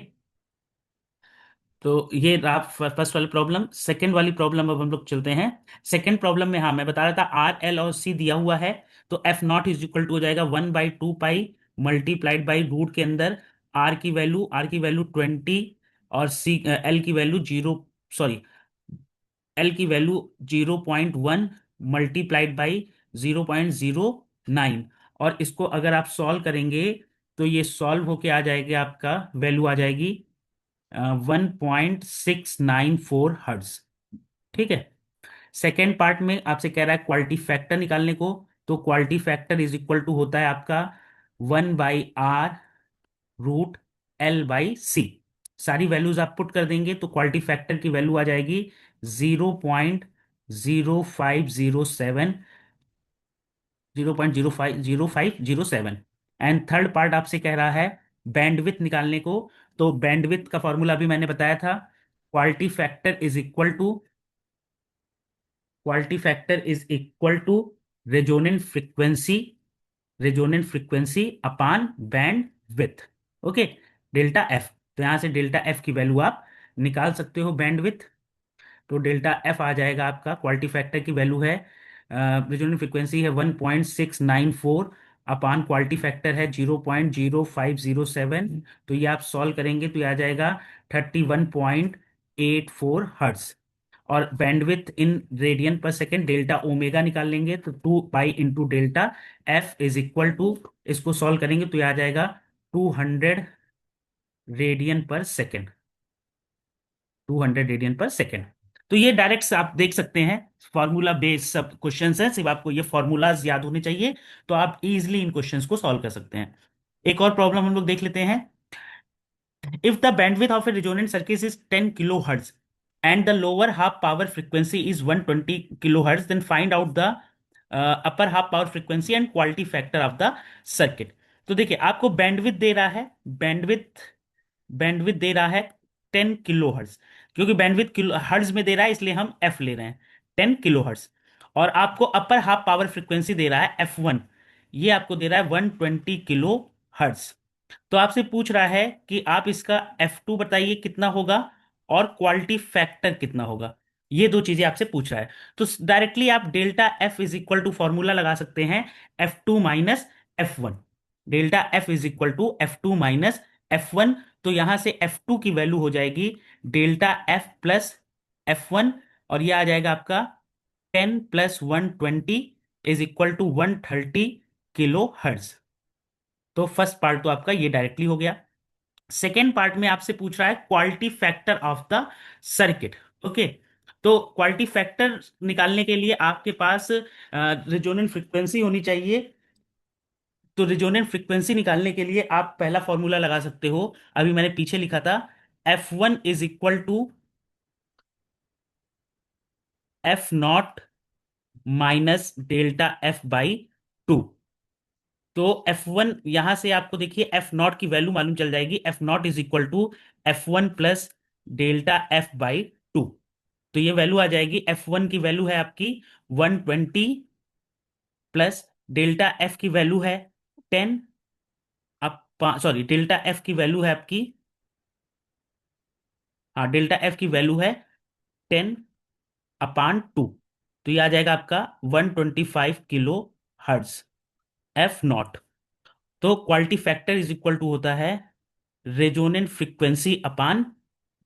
तो ये रहा फर्स्ट वाली प्रॉब्लम। सेकंड वाली प्रॉब्लम अब हम लोग चलते हैं। सेकंड प्रॉब्लम में, हाँ मैं बता रहा था R, L और C दिया हुआ है, तो F0 इज इक्वल टू हो जाएगा 1/2 पाई मल्टीप्लाइड बाई रूट के अंदर R की वैल्यू 20 और सी एल की वैल्यू जीरो, सॉरी, एल की वैल्यू 0.1 मल्टीप्लाइड बाई 0.09। और इसको अगर आप सॉल्व करेंगे तो ये सॉल्व होके आ जाएगा, आपका वैल्यू आ जाएगी 1.694 हर्ट्ज। ठीक है। सेकेंड पार्ट में आपसे कह रहा है क्वालिटी फैक्टर निकालने को। तो quality factor is equal to होता है आपका 1/R√L/C। सारी वैल्यूज आप पुट कर देंगे तो क्वालिटी फैक्टर की वैल्यू आ जाएगी 0.0507, 0.0507। एंड थर्ड पार्ट आपसे कह रहा है बैंडविथ निकालने को। तो बैंडविथ का फॉर्मूला भी मैंने बताया था। Quality factor is equal to quality factor is equal to resonant frequency, resonant frequency upon bandwidth. Okay, delta F. तो यहां से डेल्टा एफ की वैल्यू आप निकाल सकते हो बैंडविथ। तो डेल्टा एफ आ जाएगा आपका, क्वालिटी फैक्टर की वैल्यू है, रेजोनेंट फ्रीक्वेंसी है 1.694 अपान क्वालिटी फैक्टर है 0.0507। तो ये आप सॉल्व करेंगे तो ये आ जाएगा 31.84 हर्ट्ज। और bandwidth in radian per second delta omega निकाल लेंगे तो 2 pi into delta F is equal to, इसको सॉल्व करेंगे तो ये आ जाएगा 200 radian per second, 200 radian per second. तो ये डायरेक्ट आप देख सकते हैं, फॉर्मूला बेस्ड सब क्वेश्चंस हैं, सिर्फ आपको ये फॉर्मूलाज याद होने चाहिए तो आप इजीली इन क्वेश्चंस को सॉल्व कर सकते हैं। एक और प्रॉब्लम हम लोग देख लेते हैं। If the bandwidth of a resonant circuit is 10 kilohertz and the lower half power frequency is 120 kilohertz, then find out the upper half power frequency and quality factor of the circuit। तो देखिए आपको बैंडविथ दे रहा है, बैंडविथ बैंडविथ दे रहा है 10 किलो हर्ट्ज। क्योंकि बैंडविथ किलो हर्ट्ज में दे रहा है इसलिए हम एफ ले रहे हैं, 10 किलो हर्ट्ज। और आपको अपर हाफ पावर फ्रीक्वेंसी दे रहा है F1, ये आपको दे रहा है 120 किलो हर्ट्ज। तो आपसे पूछ रहा है कि आप इसका F2 बताइए कितना होगा और क्वालिटी फैक्टर कितना होगा। ये दो चीजें आपसे पूछ रहा है। तो डायरेक्टली आप delta F is equal to formula लगा सकते हैं, F2 - F1। Delta F is equal to F2 - F1। तो यहां से F2 की वैल्यू हो जाएगी डेल्टा एफ प्लस F1। और ये आ जाएगा आपका 10 + 120 is equal to 130 kilohertz. तो फर्स्ट पार्ट तो आपका ये डायरेक्टली हो गया। सेकेंड पार्ट में आपसे पूछ रहा है quality factor of the circuit. Okay, तो क्वालिटी फैक्टर निकालने के लिए आपके पास रिजोनेंट फ्रीक्वेंसी होनी चाहिए। तो रिजोनेंट फ्रीक्वेंसी निकालने के लिए आप पहला फॉर्मूला लगा सकते हो, अभी मैंने पीछे लिखा था, F1 is equal to F0 minus delta F/2। तो F1 यहां से आपको देखिए F0 की वैल्यू मालूम चल जाएगी, F0 is equal to F1 plus delta F/2। तो ये वैल्यू आ जाएगी, F1 की वैल्यू है आपकी 120 प्लस डेल्टा F की वैल्यू है 10, आप सॉरी डेल्टा F की वैल्यू है आपकी, हाँ डेल्टा F की वैल्यू है 10/2। तो ये आ जाएगा आपका 125 किलो हर्ट्ज F0। तो quality factor is equal to होता है resonant frequency upon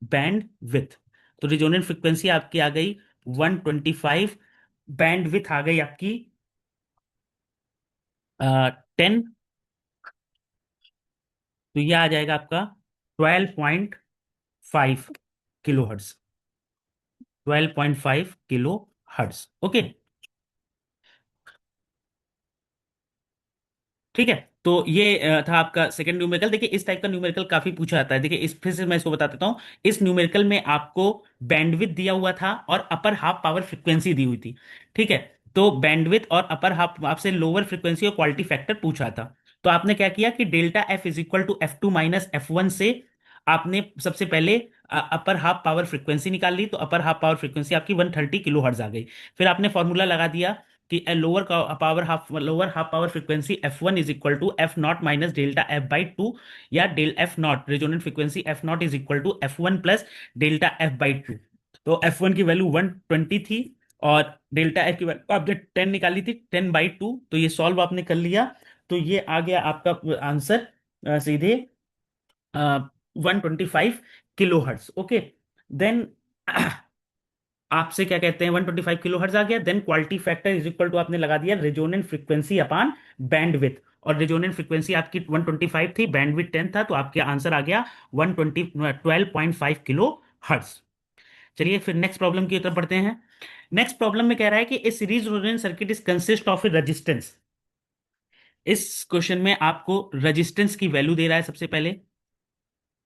bandwidth. तो रेजोनेंट फ्रीक्वेंसी आपकी आ गई 125, बैंड विथ आ गई आपकी 10। तो यह आ जाएगा आपका 12.5 kilo hertz, 12.5 kilo hertz. Okay, ठीक है। तो ये था आपका सेकंड न्यूमेरिकल। देखिए इस टाइप का न्यूमेरिकल काफी पूछा जाता है। देखिए इस फिर से मैं इसको बता देता हूँ। इस न्यूमेरिकल में आपको बैंडविड्थ दिया हुआ था और अपर हाफ पावर फ्रीक्वेंसी दी हुई थी। ठीक है, तो बैंडविड्थ और अपर हाफ आपसे लोअर फ्रीक्वेंसी और क्वालिटी फैक्टर पूछा था। तो आपने क्या किया कि delta F is equal to F2 - F1 से आपने सबसे पहले अपर हाफ पावर फ्रीक्वेंसी निकाल ली। तो अपर हाफ पावर फ्रीक्वेंसी आपकी 130 किलो हर्ट्ज आ गई। फिर आपने फॉर्मूला लगा दिया कि lower half power frequency F1 is equal to F0 minus delta F/2, या del F0 resonant frequency F0 is equal to F1 plus delta F/2। तो F1 की वैल्यू 120 थी और डेल्टा F की वैल्यू आपने 10 निकाली थी, 10/2। तो ये सॉल्व आपने कर लिया। तो ये आ गया आपका आंसर सीधे 125 किलो हर्ट्ज। ओके, देन आपसे क्या कहते हैं, 125 किलो हर्ट्ज आ गया। Then quality factor is equal to आपने लगा दिया रेजोनेंट फ्रीक्वेंसी अपान बैंडविड्थ, और रेजोनेंट फ्रीक्वेंसी आपकी 125 थी, बैंडविड्थ 10 था, तो आपके आंसर आ गया 12.5 किलो हर्ट्ज। चलिए फिर नेक्स्ट प्रॉब्लम की तरफ बढ़ते हैं। नेक्स्ट प्रॉब्लम में कह रहा है कि a series resonant circuit is consist of a resistance. इस क्वेश्चन में आपको रेजिस्टेंस की वैल्यू दे रहा है सबसे पहले,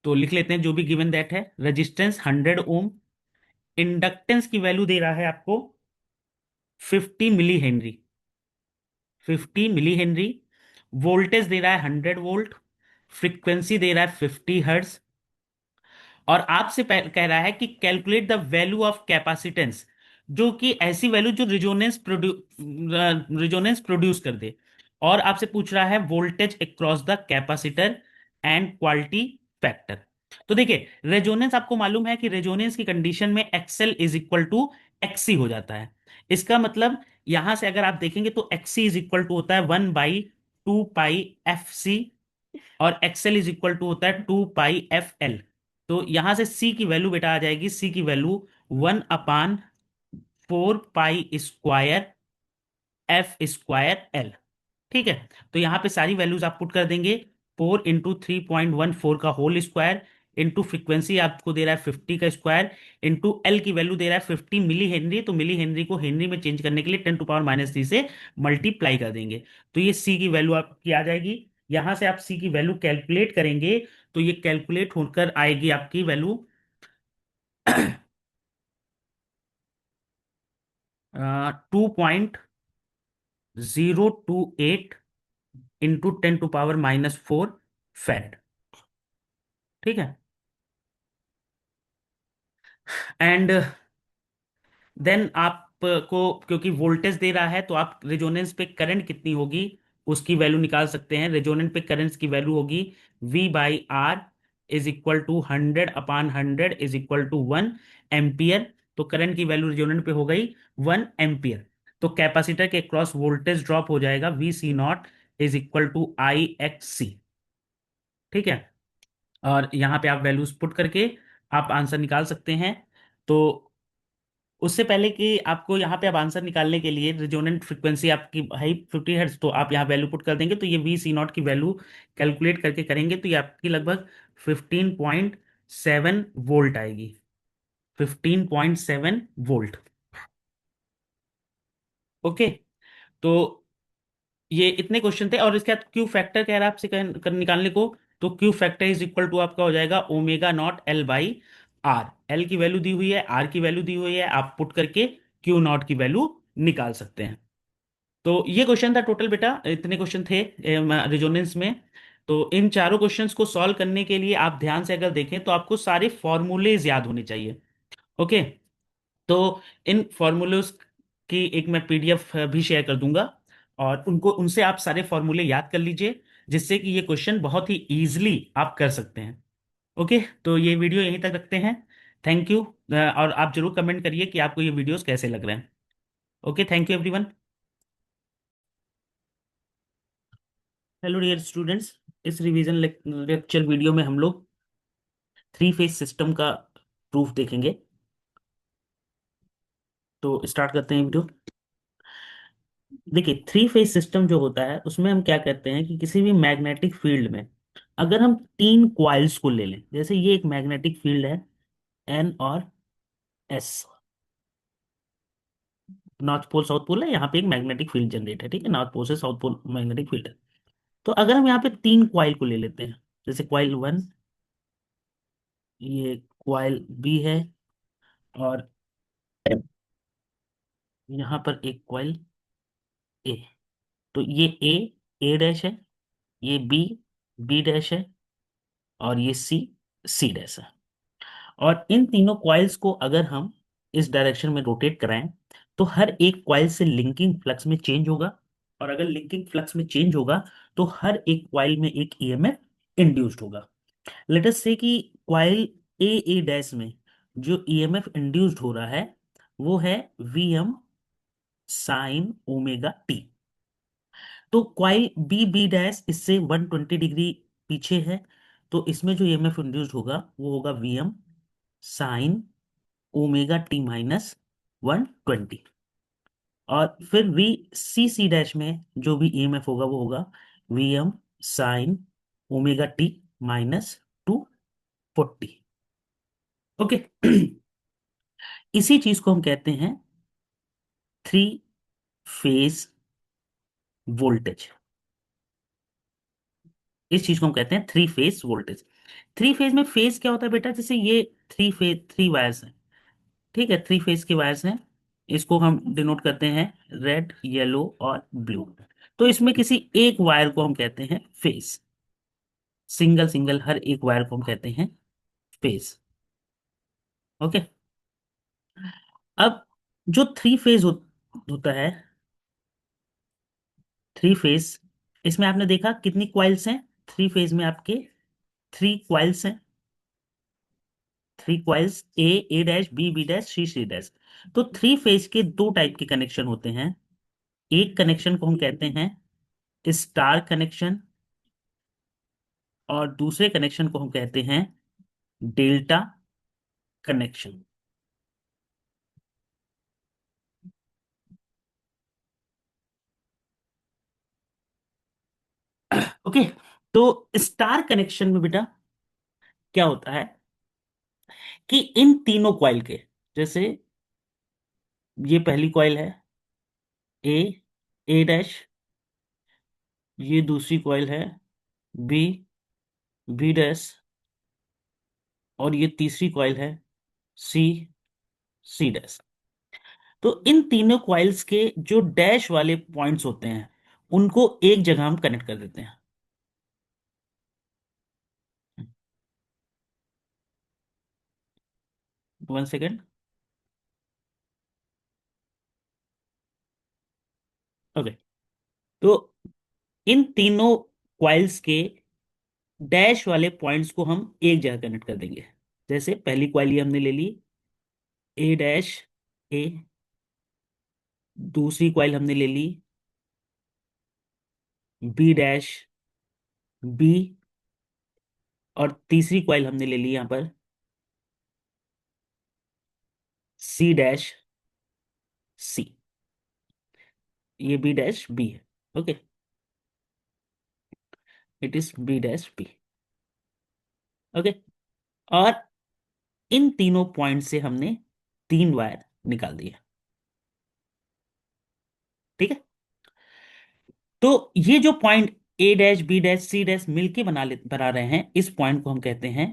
तो लिख लेते हैं जो भी गिवन दैट है। रेजिस्टेंस 100 ओम, इंडक्टेंस की वैल्यू दे रहा है आपको 50 milli henry, 50 milli henry. Voltage दे रहा है 100 वोल्ट, फ्रीक्वेंसी दे रहा है 50 हर्ट्ज, और आपसे कह रहा है कि calculate the value of capacitance, जो कि ऐसी वैल्यू जो रिजोनेंस प्रोड्यूस कर दे, और आपसे पूछ रहा है voltage across the capacitor and quality factor. तो देखिए, रेजोनेंस आपको मालूम है कि रेजोनेंस की कंडीशन में XL is equal to XC हो जाता है। इसका मतलब यहां से अगर आप देखेंगे तो एक्सी इज इक्वल टू होता है 1/2 पाई एफ सी, और एक्सएल इज इक्वल टू होता है 2 पाई एफ एल। तो यहां से सी की वैल्यू बेटा आ जाएगी, सी की value 1/4 pi square F square L. ठीक है, तो यहां पे सारी वैल्यूज आप पुट कर देंगे। 4 × 3.14 का होल स्क्वायर, इंटू फ्रीक्वेंसी आपको दे रहा है 50 का स्क्वायर, इंटू एल की वैल्यू दे रहा है 50 मिली हेनरी, तो मिली हेनरी को हेनरी में चेंज करने के लिए 10⁻³ से मल्टीप्लाई कर देंगे। तो ये सी की वैल्यू आपकी आ जाएगी। यहां से आप सी की वैल्यू कैलकुलेट करेंगे, तो ये कैलकुलेट होकर आएगी आपकी वैल्यू 2.028 × 10⁻⁴ फैड। ठीक है, एंड देन आपको क्योंकि वोल्टेज दे रहा है, तो आप रेजोनेंस पे करंट कितनी होगी उसकी वैल्यू निकाल सकते हैं। रेजोनेंट पे करंट की वैल्यू होगी V/R is equal to 100/100 is equal to 1 ampere. तो करंट की वैल्यू रेजोनेंट पे हो गई 1 एम्पियर। तो कैपेसिटर के क्रॉस वोल्टेज ड्रॉप हो जाएगा VC0 is equal to IXC। ठीक है, और यहाँ पे आप वैल्यूज पुट करके आप आंसर निकाल सकते हैं। तो उससे पहले कि आपको यहाँ पे अब आंसर निकालने के लिए रिजोनेंट फ्रीक्वेंसी आपकी हाई 50 हर्ट्ज, तो आप यहाँ वैल्यू पुट कर देंगे, तो ये V C0 की वैल्यू कैलकुलेट करके करेंगे तो ये आपकी लगभग 15.7 वोल्ट आएगी, 15.7 वोल्ट। ओके, तो ये इतने क्वेश्चन थे, और इसके बाद क्यू फैक्टर कह रहा है आपसे निकालने को। तो Q factor is equal to आपका हो जाएगा Ω0L/R। एल की वैल्यू दी हुई है, आर की वैल्यू दी हुई है, आप पुट करके Q0 की वैल्यू निकाल सकते हैं। तो ये क्वेश्चन था टोटल बेटा, इतने क्वेश्चन थे रिजोनेंस में। तो इन चारों क्वेश्चंस को सॉल्व करने के लिए आप ध्यान से अगर देखें तो आपको सारे फॉर्मूलेज याद होने चाहिए। ओके, तो इन फॉर्मूलोज की एक मैं PDF भी शेयर कर दूंगा, और उनको उनसे आप सारे फॉर्मूले याद कर लीजिए, जिससे कि ये क्वेश्चन बहुत ही इजीली आप कर सकते हैं। ओके, तो ये वीडियो यहीं तक रखते हैं। थैंक यू, और आप जरूर कमेंट करिए कि आपको ये वीडियोस कैसे लग रहे हैं। Okay, thank you everyone. Hello dear students, इस रिवीजन लेक्चर वीडियो में हम लोग 3 फेज सिस्टम का प्रूफ देखेंगे। तो स्टार्ट करते हैं वीडियो। देखिए, 3 फेज सिस्टम जो होता है उसमें हम क्या करते हैं कि किसी भी मैग्नेटिक फील्ड में अगर हम 3 कॉइल्स को ले लें, जैसे ये एक मैग्नेटिक फील्ड है N और S, north pole south pole है, यहाँ पे एक मैग्नेटिक फील्ड जनरेट है। ठीक है, नॉर्थ पोल से साउथ पोल मैग्नेटिक फील्ड है। तो अगर हम यहाँ पे 3 कॉइल को ले लेते हैं, जैसे कॉइल 1, ये कॉइल B है, और यहाँ पर एक कॉइल A। तो ये A डैश है, ये B डैश है, और ये C डैश है। और इन तीनों कॉइल्स को अगर हम इस डायरेक्शन में रोटेट कराएं, तो हर एक कॉइल से लिंकिंग फ्लक्स में चेंज होगा, और अगर लिंकिंग फ्लक्स में चेंज होगा तो हर एक कॉइल में एक EMF इंड्यूस्ड होगा। लेट अस से कि कॉइल ए डैश में जो EMF इंड्यूस्ड हो रहा है वो है VM साइन ω t। तो कॉइल बी डैश इससे 120 डिग्री पीछे है, तो इसमें जो ईएमएफ इंड्यूस्ड होगा वो होगा Vm sign omega T minus 120। और फिर वी सी सी डैश में जो भी ईएमएफ होगा वो होगा Vm sign omega T minus 240। Okay. इसी चीज को हम कहते हैं थ्री फेज वोल्टेज। इस चीज को हम कहते हैं three phase voltage. Three phase में फेज क्या होता है बेटा, जैसे ये थ्री वायर्स हैं, ठीक है, थ्री फेज के वायर्स हैं, इसको हम डिनोट करते हैं रेड येलो और ब्लू। तो इसमें किसी एक वायर को हम कहते हैं फेज, सिंगल सिंगल हर एक वायर को हम कहते हैं फेज। ओके। अब जो होता है थ्री फेज, इसमें आपने देखा कितनी क्वाइल्स हैं थ्री फेज में आपके, थ्री क्वाइल्स हैं, three coils A dash B dash C dash. तो थ्री फेज के दो टाइप के कनेक्शन होते हैं। एक कनेक्शन को हम कहते हैं स्टार कनेक्शन और दूसरे कनेक्शन को हम कहते हैं डेल्टा कनेक्शन। ओके। तो स्टार कनेक्शन में बेटा क्या होता है कि इन तीनों कॉइल के, जैसे ये पहली कॉइल है ए ए डैश, ये दूसरी कॉइल है बी बी डैश, और ये तीसरी कॉइल है सी सी डैश। तो इन तीनों कॉइल्स के जो डैश वाले पॉइंट्स होते हैं उनको एक जगह हम कनेक्ट कर देते हैं। 1 सेकेंड। ओके। तो इन तीनों कॉइल्स के डैश वाले पॉइंट्स को हम एक जगह कनेक्ट कर देंगे। जैसे पहली कॉइल ये हमने ले ली ए डैश ए, दूसरी कॉइल हमने ले ली बी डैश बी, और तीसरी कॉइल हमने ले ली यहां पर सी डैश सी। ये बी डैश बी है। Okay, it is B dash B. Okay. और इन तीनों पॉइंट से हमने तीन वायर निकाल दिए। ठीक है। तो ये जो point A dash B dash C dash मिलके बना रहे हैं, इस पॉइंट को हम कहते हैं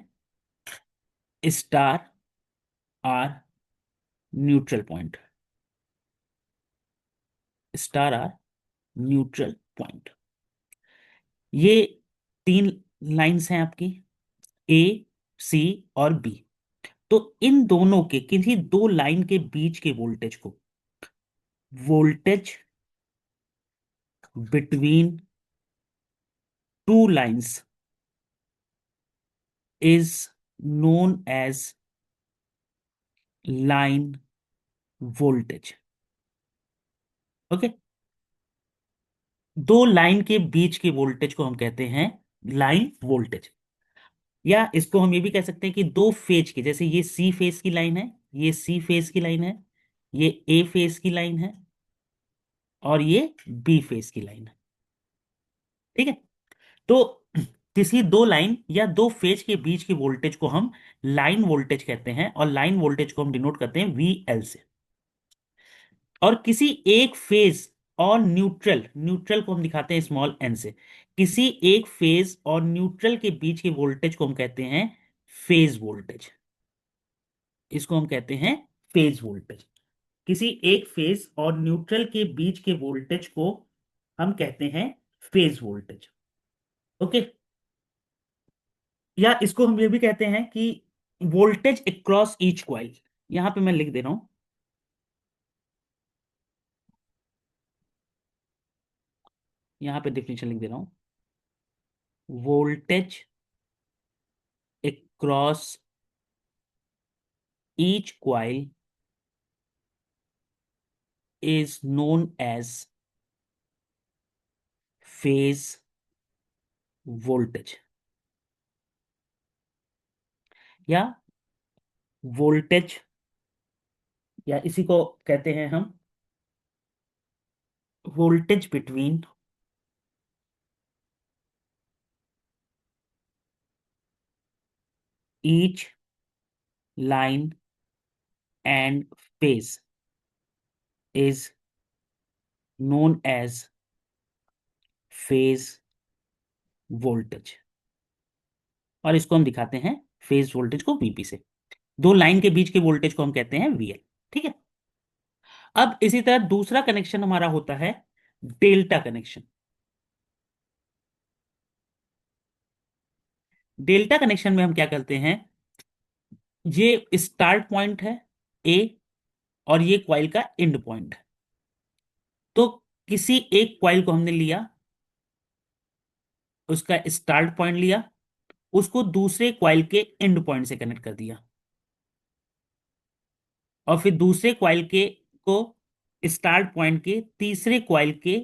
star or neutral point. Star or neutral point. ये तीन लाइंस हैं आपकी ए सी और बी। तो इन दोनों के किसी दो लाइन के बीच के वोल्टेज को voltage between two lines is known as line voltage. Okay. दो लाइन के बीच के वोल्टेज को हम कहते हैं लाइन वोल्टेज। या इसको हम ये भी कह सकते हैं कि दो फेज की, जैसे ये सी फेज की लाइन है, ये सी फेज की लाइन है, ये ए फेज की लाइन है, और ये बी फेज की लाइन है। ठीक है। तो किसी दो लाइन या दो फेज के बीच के वोल्टेज को हम लाइन वोल्टेज कहते हैं, और लाइन वोल्टेज को हम डिनोट करते हैं VL से। और किसी एक फेज और न्यूट्रल, न्यूट्रल को हम दिखाते हैं स्मॉल n से, किसी एक फेज और न्यूट्रल के बीच के वोल्टेज को हम कहते हैं फेज वोल्टेज। इसको हम कहते हैं फेज वोल्टेज। किसी एक फेज और न्यूट्रल के बीच के वोल्टेज को हम कहते हैं फेज वोल्टेज। ओके। या इसको हम ये भी कहते हैं कि वोल्टेज अक्रॉस ईच कॉइल। यहां पे मैं लिख दे रहा हूं, यहां पे डिफिनेशन लिख दे रहा हूं, voltage across each coil is known as phase voltage। या वोल्टेज, या इसी को कहते हैं हम voltage between each line and phase is known as phase voltage. और इसको हम दिखाते हैं फेज वोल्टेज को वीपी से। दो लाइन के बीच के वोल्टेज को हम कहते हैं वीएल। ठीक है। अब इसी तरह दूसरा कनेक्शन हमारा होता है डेल्टा कनेक्शन। डेल्टा कनेक्शन में हम क्या करते हैं, ये स्टार्ट पॉइंट है ए, और ये कॉइल का एंड पॉइंट है। तो किसी एक कॉइल को हमने लिया, उसका स्टार्ट पॉइंट लिया, उसको दूसरे कॉइल के एंड पॉइंट से कनेक्ट कर दिया, और फिर दूसरे कॉइल के को स्टार्ट पॉइंट के तीसरे कॉइल के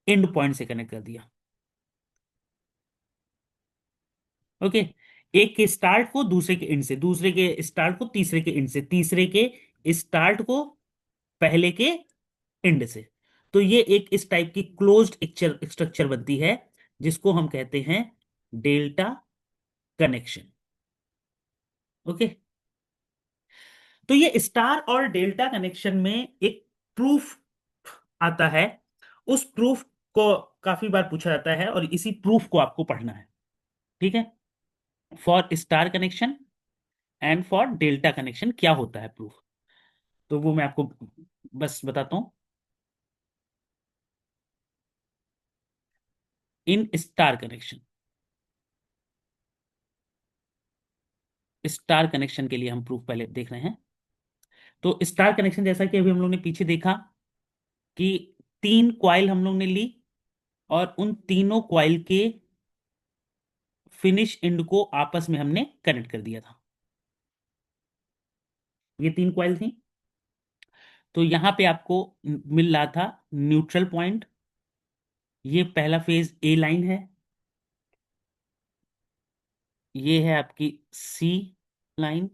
एंड पॉइंट से कनेक्ट कर दिया। ओके। एक के स्टार्ट को दूसरे के एंड से, दूसरे के स्टार्ट को तीसरे के एंड से, तीसरे के स्टार्ट को पहले के एंड से। तो ये एक इस टाइप की क्लोज्ड स्ट्रक्चर बनती है, जिसको हम कहते हैं डेल्टा कनेक्शन। ओके। तो ये स्टार और डेल्टा कनेक्शन में एक प्रूफ आता है। उस प्रूफ को काफी बार पूछा जाता है, और इसी प्रूफ को आपको पढ़ना है। ठीक है। For star connection and for delta connection क्या होता है प्रूफ, तो वो मैं आपको बस बताता हूं। इन स्टार कनेक्शन के लिए हम प्रूफ पहले देख रहे हैं। तो स्टार कनेक्शन जैसा कि अभी हम लोग ने पीछे देखा कि तीन कॉइल हम लोग ने ली, और उन तीनों कॉइल के फिनिश एंड को आपस में हमने कनेक्ट कर दिया था। ये तीन कॉइल थी। तो यहां पे आपको मिल रहा था न्यूट्रल पॉइंट। ये पहला फेज ए लाइन है, ये है आपकी सी लाइन,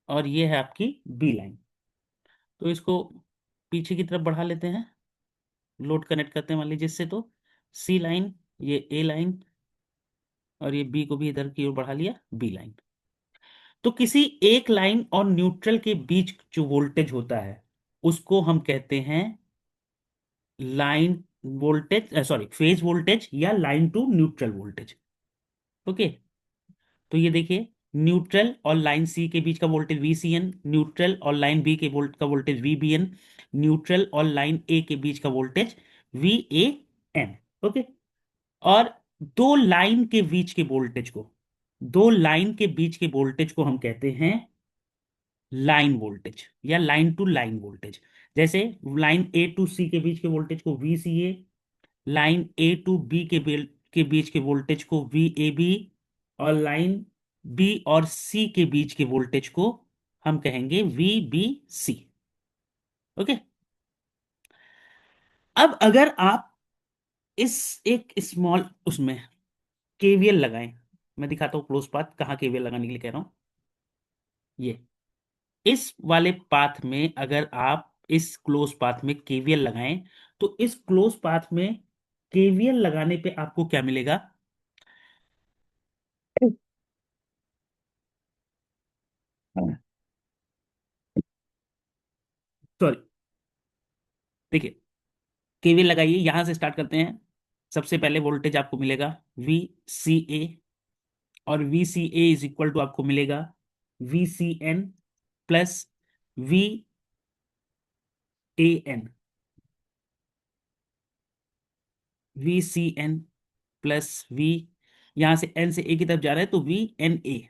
और ये है आपकी बी लाइन। तो इसको पीछे की तरफ बढ़ा लेते हैं, लोड कनेक्ट करते हैं मान लीजिए इससे। तो सी लाइन, ये ए लाइन, और ये बी को भी इधर की ओर बढ़ा लिया, बी लाइन। तो किसी एक लाइन और न्यूट्रल के बीच जो वोल्टेज होता है, उसको हम कहते हैं line voltage, sorry phase voltage, या line to neutral voltage. Okay. तो ये देखिए, न्यूट्रल और लाइन सी के बीच का वोल्टेज VCN, न्यूट्रल और लाइन बी के वोल्ट का वोल्टेज VBN, न्यूट्रल और लाइन ए के बीच का वोल्टेज VAN। ओके। और दो लाइन के बीच के वोल्टेज को, दो लाइन के बीच के वोल्टेज को हम कहते हैं लाइन वोल्टेज, या लाइन टू लाइन वोल्टेज। जैसे लाइन ए टू सी के बीच के वोल्टेज को VCA, line A to B के बीच के वोल्टेज को VAB, और लाइन बी और सी के बीच के वोल्टेज को हम कहेंगे VBC। ओके। अब अगर आप इस एक स्मॉल उसमें केवीएल लगाएं, मैं दिखाता हूं क्लोज पाथ कहाँ केवीएल लगाने के लिए कह रहा हूं। ये इस वाले पाथ में अगर आप इस क्लोज पाथ में केवीएल लगाएं, तो इस क्लोज पाथ में केवीएल लगाने पे आपको क्या मिलेगा। सॉरी, देखिए, केवीएल लगाइए, यहां से स्टार्ट करते हैं। सबसे पहले वोल्टेज आपको मिलेगा VCA, और VCA इज इक्वल टू आपको मिलेगा VCN plus VAN। VCN plus V, यहां से N से A की तरफ जा रहा है, तो VNA।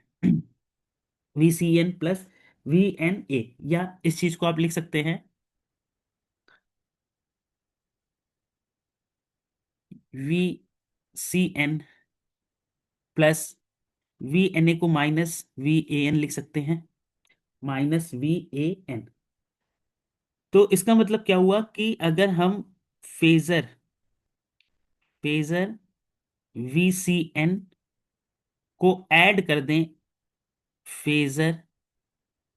VCN प्लस VNA, या इस चीज को आप लिख सकते हैं VCN प्लस VNA को माइनस VAN लिख सकते हैं, -VAN। तो इसका मतलब क्या हुआ कि अगर हम फेजर फेजर VCN को ऐड कर दें phasor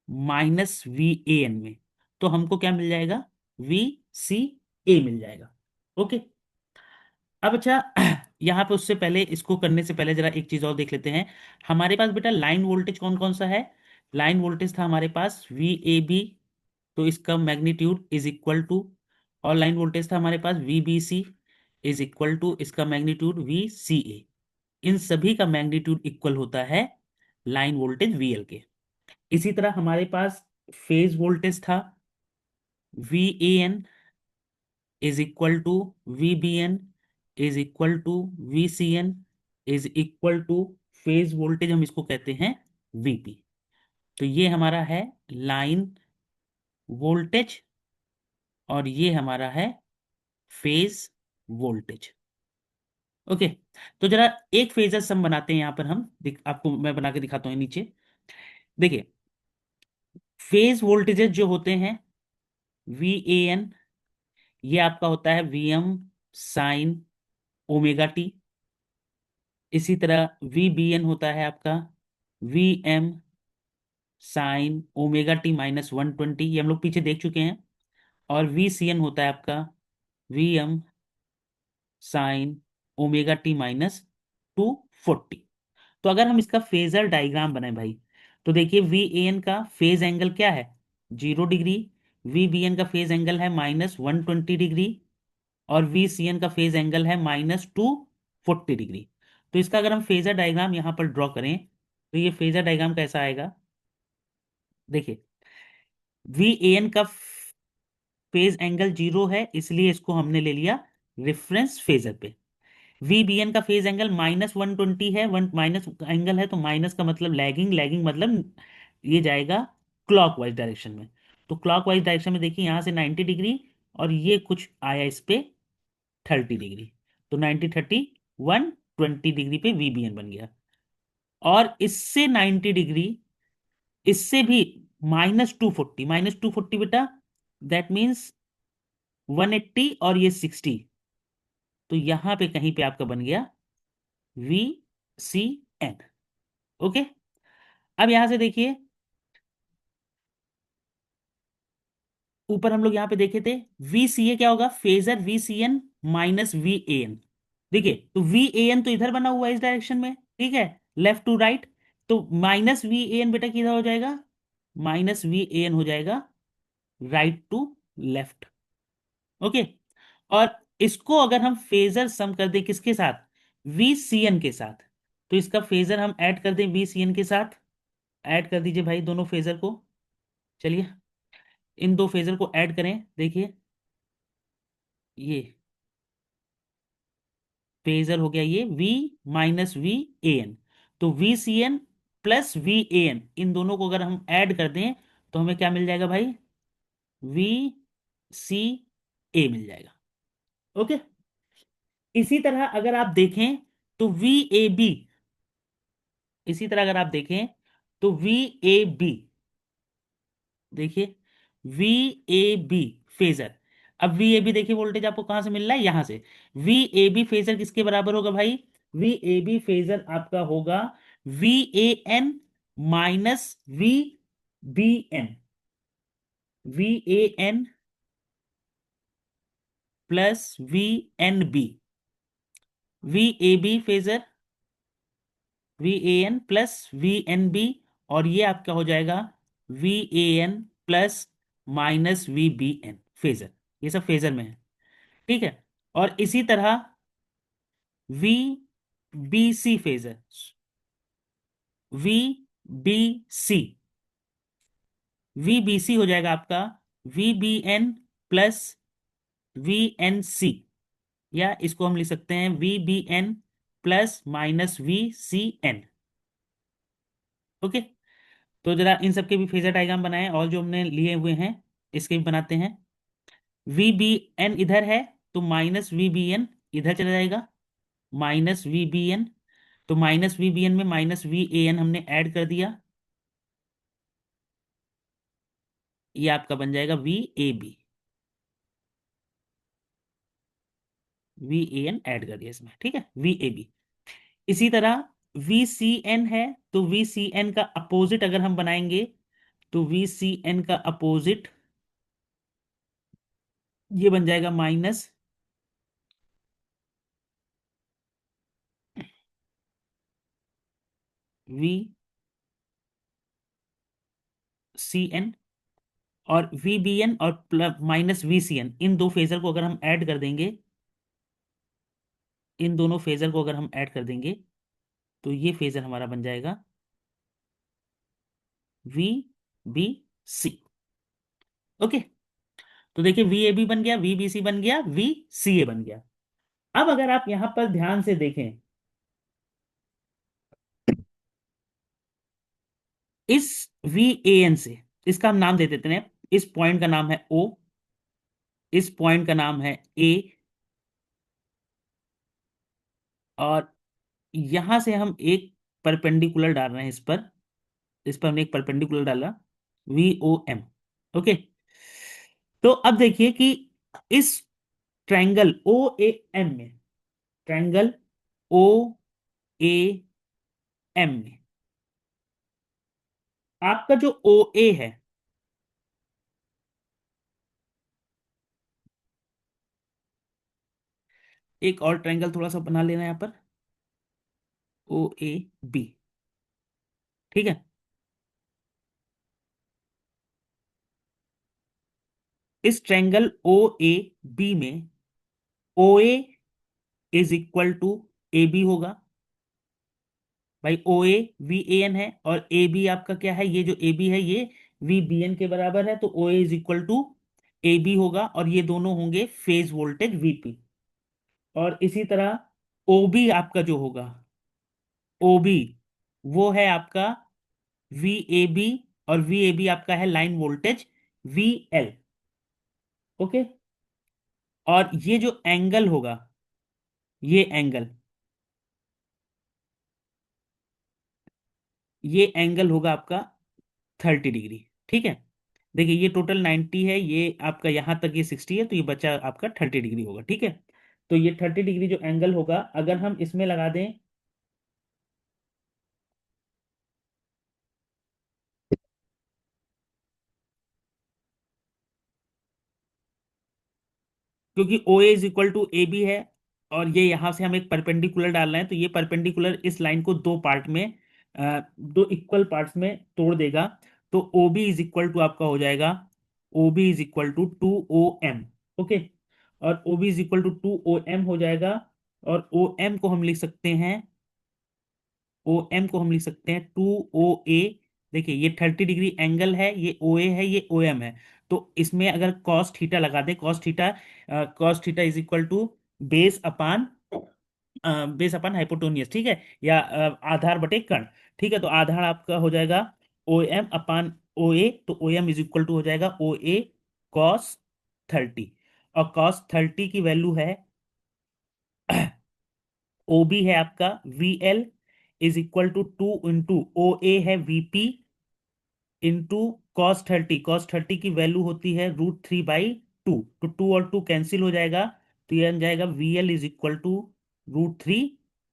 minus V A N में, तो हमको क्या मिल जाएगा, वी सी ए मिल जाएगा। ओके। अब अच्छा, यहाँ पे उससे पहले, इसको करने से पहले जरा एक चीज और देख लेते हैं। हमारे पास बेटा लाइन वोल्टेज कौन कौन सा है। लाइन वोल्टेज था हमारे पास वी ए बी, तो इसका मैग्नीट्यूड इज इक्वल टू, और लाइन वोल्टेज था हमारे पास V B C is equal to इसका मैग्नीट्यूड वी सी ए। इन सभी का मैग्नीट्यूड इक्वल होता है लाइन वोल्टेज वी एल के। इसी तरह हमारे पास फेज वोल्टेज था V A N is equal to V B N is equal to V C N is equal to phase voltage हम इसको कहते हैं वीपी। तो ये हमारा है लाइन वोल्टेज और ये हमारा है फेज वोल्टेज। ओके। तो जरा एक फेजर सम बनाते हैं, यहां पर हम आपको मैं बना के दिखाता हूँ नीचे। देखिए, फेज वोल्टेजेस जो होते हैं वी ए एन, ये आपका होता है V M sine omega T. इसी तरह वी बी एन होता है आपका V M sine omega T minus 120, ये हम लोग पीछे देख चुके हैं। और वी सी एन होता है आपका V M sine omega T minus 240। तो अगर हम इसका फेजर डायग्राम बनाए भाई, तो देखिए वी ए एन का फेज एंगल क्या है, 0 डिग्री। वी बी एन का फेज एंगल है -120 डिग्री। और वी सी एन का फेज एंगल है -240 डिग्री। तो इसका अगर हम फेजर डायग्राम यहां पर ड्रॉ करें, तो ये फेजर डायग्राम कैसा आएगा। देखिए, वी ए एन का फेज एंगल 0 है, इसलिए इसको हमने ले लिया रेफरेंस फेजर पे। वी बी एन का फेज एंगल -120 है, वन माइनस एंगल है, तो माइनस का मतलब लैगिंग, लैगिंग मतलब ये जाएगा क्लॉकवाइज डायरेक्शन में। तो क्लॉकवाइज डायरेक्शन में देखिए यहाँ से 90 डिग्री, और ये कुछ आया इस पे 30 डिग्री। तो 90 30 120 डिग्री पे वीबीएन बन गया। और इससे 90 डिग्री, इससे भी -240, -240 बेटा, दैट मीन्स 180, और ये 60। तो यहां पे कहीं पे आपका बन गया वी सी एन। ओके। अब यहां से देखिए, ऊपर हम लोग यहां पे देखे थे वी सी ए क्या होगा, phasor V C N minus V A N. देखिए, तो वी ए एन तो इधर बना हुआ है इस डायरेक्शन में, ठीक है, लेफ्ट टू राइट। तो माइनस वी ए एन बेटा किधर हो जाएगा, माइनस वी ए एन हो जाएगा राइट टू लेफ्ट। ओके। और इसको अगर हम फेजर सम कर दें किसके साथ, वी सी एन के साथ, तो इसका फेजर हम ऐड कर दें वी सी एन के साथ। ऐड कर दीजिए भाई दोनों फेजर को। चलिए, इन दो फेजर को ऐड करें। देखिए, ये फेजर हो गया ये V minus V A N. तो V C N plus V A N, इन दोनों को अगर हम ऐड कर दें, तो हमें क्या मिल जाएगा भाई, वी सी ए मिल जाएगा। ओके। इसी तरह अगर आप देखें, तो वी ए बी, इसी तरह अगर आप देखें तो वी ए बी, देखिए वी ए बी फेजर। अब वी ए बी देखिए, वोल्टेज आपको कहां से मिल रहा है, यहां से। वी ए बी फेजर किसके बराबर होगा भाई, वी ए बी फेजर आपका होगा V A N minus V B N, V A N plus V N B. V A B phasor V A N plus V N B, और ये आपका हो जाएगा V A N plus minus V B N phasor. ये सब फेजर में है, ठीक है। और इसी तरह V B C phasor, V B C, V B C हो जाएगा आपका V B N plus V N C, या इसको हम लिख सकते हैं V B N plus minus V C N. Okay. तो जरा इन सबके भी फेजर डायग्राम बनाएं, और जो हमने लिए हुए हैं इसके भी बनाते हैं। वी बी एन इधर है, तो माइनस वी बी एन इधर चला जाएगा, माइनस वी बी एन। तो माइनस वी बी एन में माइनस वी ए एन हमने ऐड कर दिया, ये आपका बन जाएगा V A B, V A N add कर दिया इसमें, ठीक है, वी ए बी। इसी तरह वी सी एन है, तो वी सी एन का अपोजिट अगर हम बनाएंगे, तो वी सी एन का अपोजिट ये बन जाएगा माइनस वी सी एन, और वी बी एन और plus minus V C N, इन दो फेजर को अगर हम ऐड कर देंगे, इन दोनों फेजर को अगर हम ऐड कर देंगे, तो ये फेजर हमारा बन जाएगा वी बी सी। ओके, तो देखिए वी ए बी बन गया, वी बी सी बन गया, वी सी ए बन गया। अब अगर आप यहां पर ध्यान से देखें, इस वी ए एन से, इसका हम नाम दे देते हैं, इस पॉइंट का नाम है ओ, इस पॉइंट का नाम है ए, और यहां से हम एक परपेंडिकुलर डाल रहे हैं इस पर हमने एक परपेंडिकुलर डाला, वी ओ एम। ओके, तो अब देखिए कि इस ट्रायंगल ओ ए एम में, ट्रायंगल ओ ए एम में आपका जो ओ ए है, एक और ट्रायंगल थोड़ा सा बना लेना यहां पर, ओ ए बी। ठीक है, इस ट्रायंगल ओ ए बी में O A is equal to A B होगा। भाई ओ ए वी ए एन है, और ए बी आपका क्या है, ये जो ए बी है ये वी बी एन के बराबर है, तो O A is equal to A B होगा, और ये दोनों होंगे फेज वोल्टेज वीपी। और इसी तरह ओ बी आपका जो होगा, ओ बी वो है आपका वी ए बी, और वी ए बी आपका है line voltage V L. Okay, और ये जो एंगल होगा, ये एंगल, ये एंगल होगा आपका 30 डिग्री। ठीक है, देखिए ये टोटल 90 है, ये आपका यहां तक ये 60 है, तो ये बचा आपका 30 डिग्री होगा। ठीक है, तो ये 30 डिग्री जो एंगल होगा, अगर हम इसमें लगा दें, क्योंकि O A is equal to A B है, और ये यहां से हम एक परपेंडिकुलर डाल रहे हैं, तो ये परपेंडिकुलर इस लाइन को दो पार्ट में, दो इक्वल पार्ट्स में तोड़ देगा। तो O B is equal to आपका हो जाएगा, O B is equal to two O M. Okay, और O B is equal to two O M हो जाएगा, और ओ एम को हम लिख सकते हैं, ओ एम को हम लिख सकते हैं टू ओ ए। देखिए ये 30 डिग्री एंगल है, ये ओ ए है, ये ओ एम है, तो इसमें अगर कॉस थीटा लगा दे, cos theta is equal to base upon base upon hypotenuse, ठीक है, या आधार बटे कर्ण। ठीक है, तो आधार आपका हो जाएगा O M upon O A, तो O M is equal to हो जाएगा ओ ए कॉस 30, और कॉस 30 की वैल्यू है ओ बी है आपका V L is equal to two into O A है वीपी इंटू कॉस 30 की वैल्यू होती है √3/2, तो टू और टू कैंसिल हो जाएगा, तो ये बन जाएगा V L is equal to √3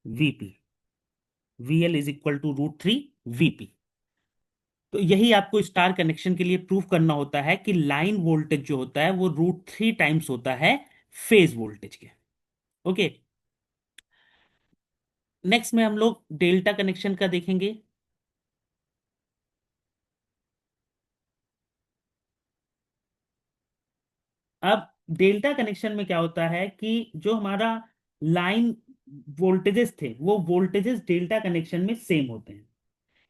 VP, V L is equal to √3 VP. तो यही आपको स्टार कनेक्शन के लिए प्रूफ करना होता है कि लाइन वोल्टेज जो होता है वो √3 टाइम्स होता है फेज वोल्टेज के। ओके, नेक्स्ट में हम लोग डेल्टा कनेक्शन का देखेंगे। अब डेल्टा कनेक्शन में क्या होता है कि जो हमारा लाइन वोल्टेजेस थे, वो वोल्टेजेस डेल्टा कनेक्शन में सेम होते हैं।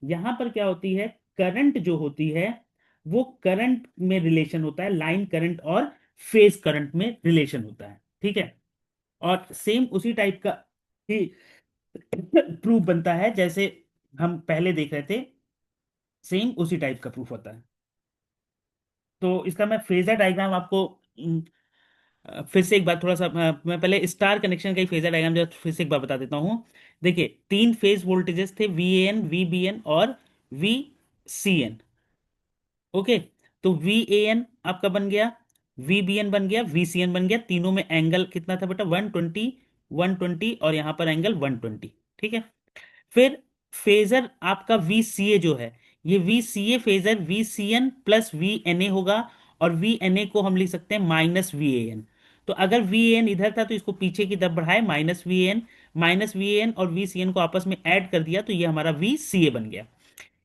यहां पर क्या होती है, करंट जो होती है वो करंट में रिलेशन होता है, लाइन करंट और फेज करंट में रिलेशन होता है। ठीक है, और सेम उसी टाइप का ही प्रूफ बनता है जैसे हम पहले देख रहे थे, सेम उसी टाइप का प्रूफ होता है। तो इसका मैं फेजर डायग्राम आपको फिर से एक बार थोड़ा सा, मैं पहले स्टार कनेक्शन का ही फेजर डायग्राम जो फिर से एक बार बता देता हूँ। देखिए तीन फेज वोल्टेजेस थे, V A N, V B N और वी सी एन। ओके, तो वी ए एन आपका बन गया, वी बी एन बन गया, वी सी एन बन गया, तीनों में एंगल कितना था बेटा, 120, 120, और यहाँ पर एंगल 120। ठीक है, फिर फेजर आपका वी सी ए जो है, ये V C A phasor V C N plus V N A होगा, और वी एन ए को हम लिख सकते हैं माइनस वी ए एन। तो अगर वी एन इधर था तो इसको पीछे की तरफ बढ़ाए, minus V N, minus V N और वी सी एन को आपस में ऐड कर दिया, तो ये हमारा वी सी ए बन गया।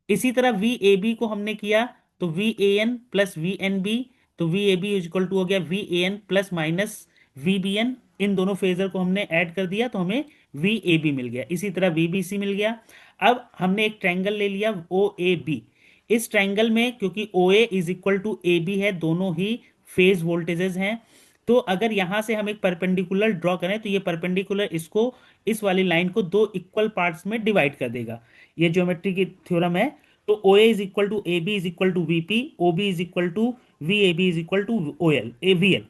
इसी तरह वी ए बी को हमने किया, तो V A N plus V N B, तो V A B equal to हो गया V A N plus minus V B N. इन दोनों फेजर को हमने ऐड कर दिया तो हमें वी ए बी मिल गया। इसी तरह वी बी सी मिल गया। अब हमने एक ट्रायंगल ले लिया ओ ए बी। इस ट्रायंगल में क्योंकि O A is equal to A B है, दोनों ही फेज वोल्टेजेस हैं, तो अगर यहां से हम एक परपेंडिकुलर ड्रॉ करें तो ये परपेंडिकुलर इसको, इस वाली लाइन को दो इक्वल पार्ट्स में डिवाइड कर देगा। ये ज्योमेट्री की थ्योरम है। तो O A is equal to A B is equal to V P, O B is equal to V A B is equal to O L A V L.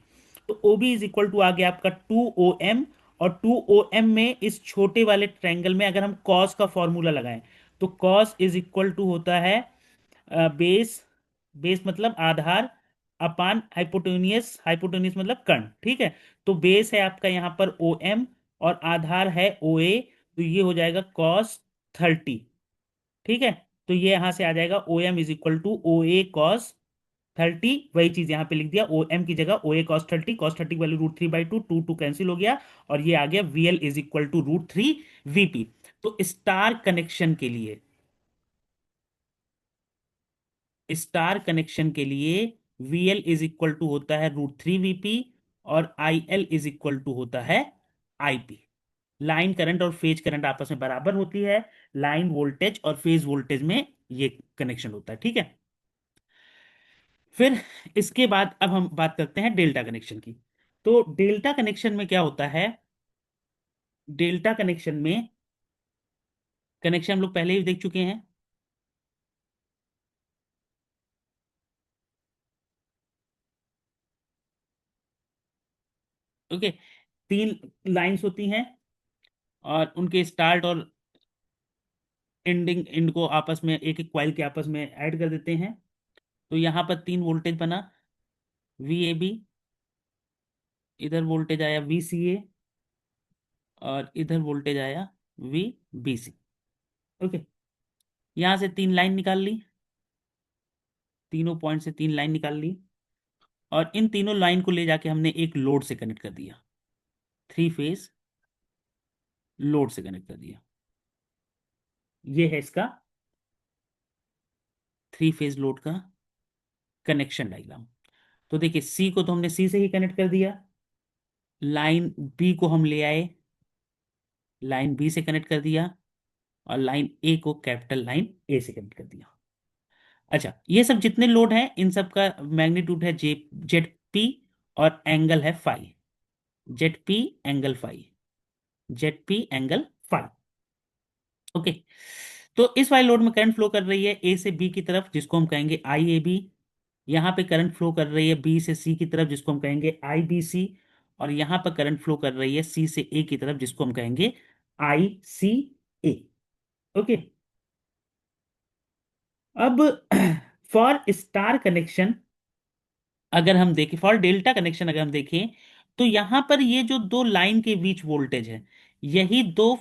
तो O B is equal to आ गया आपका टू ओ एम, और टू ओ एम में इस छोटे वाले ट्रायंगल में अगर हम कॉस का फॉर्मूला लगाएं, तो कॉस इज इक्वल टू होता है बेस, बेस मतलब आधार, अपान हाइपोटेनियस, हाइपोटेनियस मतलब कर्ण, ठीक है। तो बेस है आपका यहाँ पर ओ एम, और आधार है ओ ए, तो ये हो जाएगा कॉस 30, ठीक है। तो ये यहां से आ जाएगा O M is equal to O A cos 30, वही चीज यहां पे लिख दिया, ओ एम की जगह O A cos 30, cos 30 value √3/2, two two cancel हो गया, और ये आ गया V L is equal to √3 VP. तो स्टार कनेक्शन के लिए, स्टार कनेक्शन के लिए V L is equal to होता है √3 वीपी, और I L is equal to होता है आईपी। लाइन करंट और फेज करंट आपस में बराबर होती है, लाइन वोल्टेज और फेज वोल्टेज में ये कनेक्शन होता है, ठीक है। फिर इसके बाद अब हम बात करते हैं डेल्टा कनेक्शन की। तो डेल्टा कनेक्शन में क्या होता है, डेल्टा कनेक्शन में, कनेक्शन हम लोग पहले ही देख चुके हैं। ओके, तीन लाइंस होती हैं, और उनके स्टार्ट और एंडिंग एंड को आपस में एक एक क्वाइल के आपस में ऐड कर देते हैं। तो यहाँ पर तीन वोल्टेज बना, वी ए बी, इधर वोल्टेज आया वी सी ए, और इधर वोल्टेज आया वी बी सी। ओके, यहाँ से तीन लाइन निकाल ली, तीनों पॉइंट से तीन लाइन निकाल ली, और इन तीनों लाइन को ले जाके हमने एक लोड से कनेक्ट कर दिया, थ्री फेज लोड से कनेक्ट कर दिया। ये है इसका थ्री फेज लोड का कनेक्शन डायग्राम। तो देखिए, सी को तो हमने सी से ही कनेक्ट कर दिया, लाइन बी को हम ले आए, लाइन बी से कनेक्ट कर दिया, और लाइन ए को कैपिटल लाइन ए से कनेक्ट कर दिया। अच्छा, ये सब जितने लोड हैं इन सब का मैग्नीट्यूड है जे, जेड पी, और एंगल है phi, Z P angle phi, Z P angle phi. Okay, तो इस वाले लोड में करंट फ्लो कर रही है ए से बी की तरफ, जिसको हम कहेंगे आई ए बी। यहाँ पे करंट फ्लो कर रही है बी से सी की तरफ, जिसको हम कहेंगे आई बी सी। और यहाँ पर करंट फ्लो कर रही है सी से ए की तरफ, जिसको हम कहेंगे आई सी ए। ओके, अब फॉर स्टार कनेक्शन अगर हम देखें, फॉर डेल्टा कनेक्शन अगर हम देखें, तो यहां पर ये जो दो लाइन के बीच वोल्टेज है, यही दो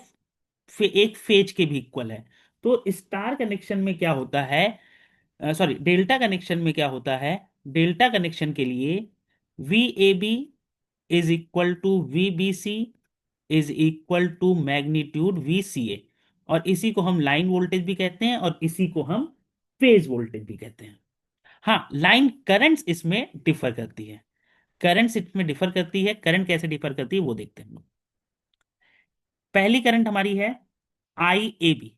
एक फेज के भी इक्वल है। तो स्टार कनेक्शन में क्या होता है, सॉरी डेल्टा कनेक्शन में क्या होता है, डेल्टा कनेक्शन के लिए V A B is equal to V B C is equal to magnitude V C A, और इसी को हम लाइन वोल्टेज भी कहते हैं, और इसी को हम फेज वोल्टेज भी कहते हैं। हाँ, लाइन करंट्स इसमें डिफर करती है, करंट्स इसमें डिफर करती है। करंट कैसे डिफर करती है वो देखते हैं हम लोग। पहली करंट हमारी है आई ए बी।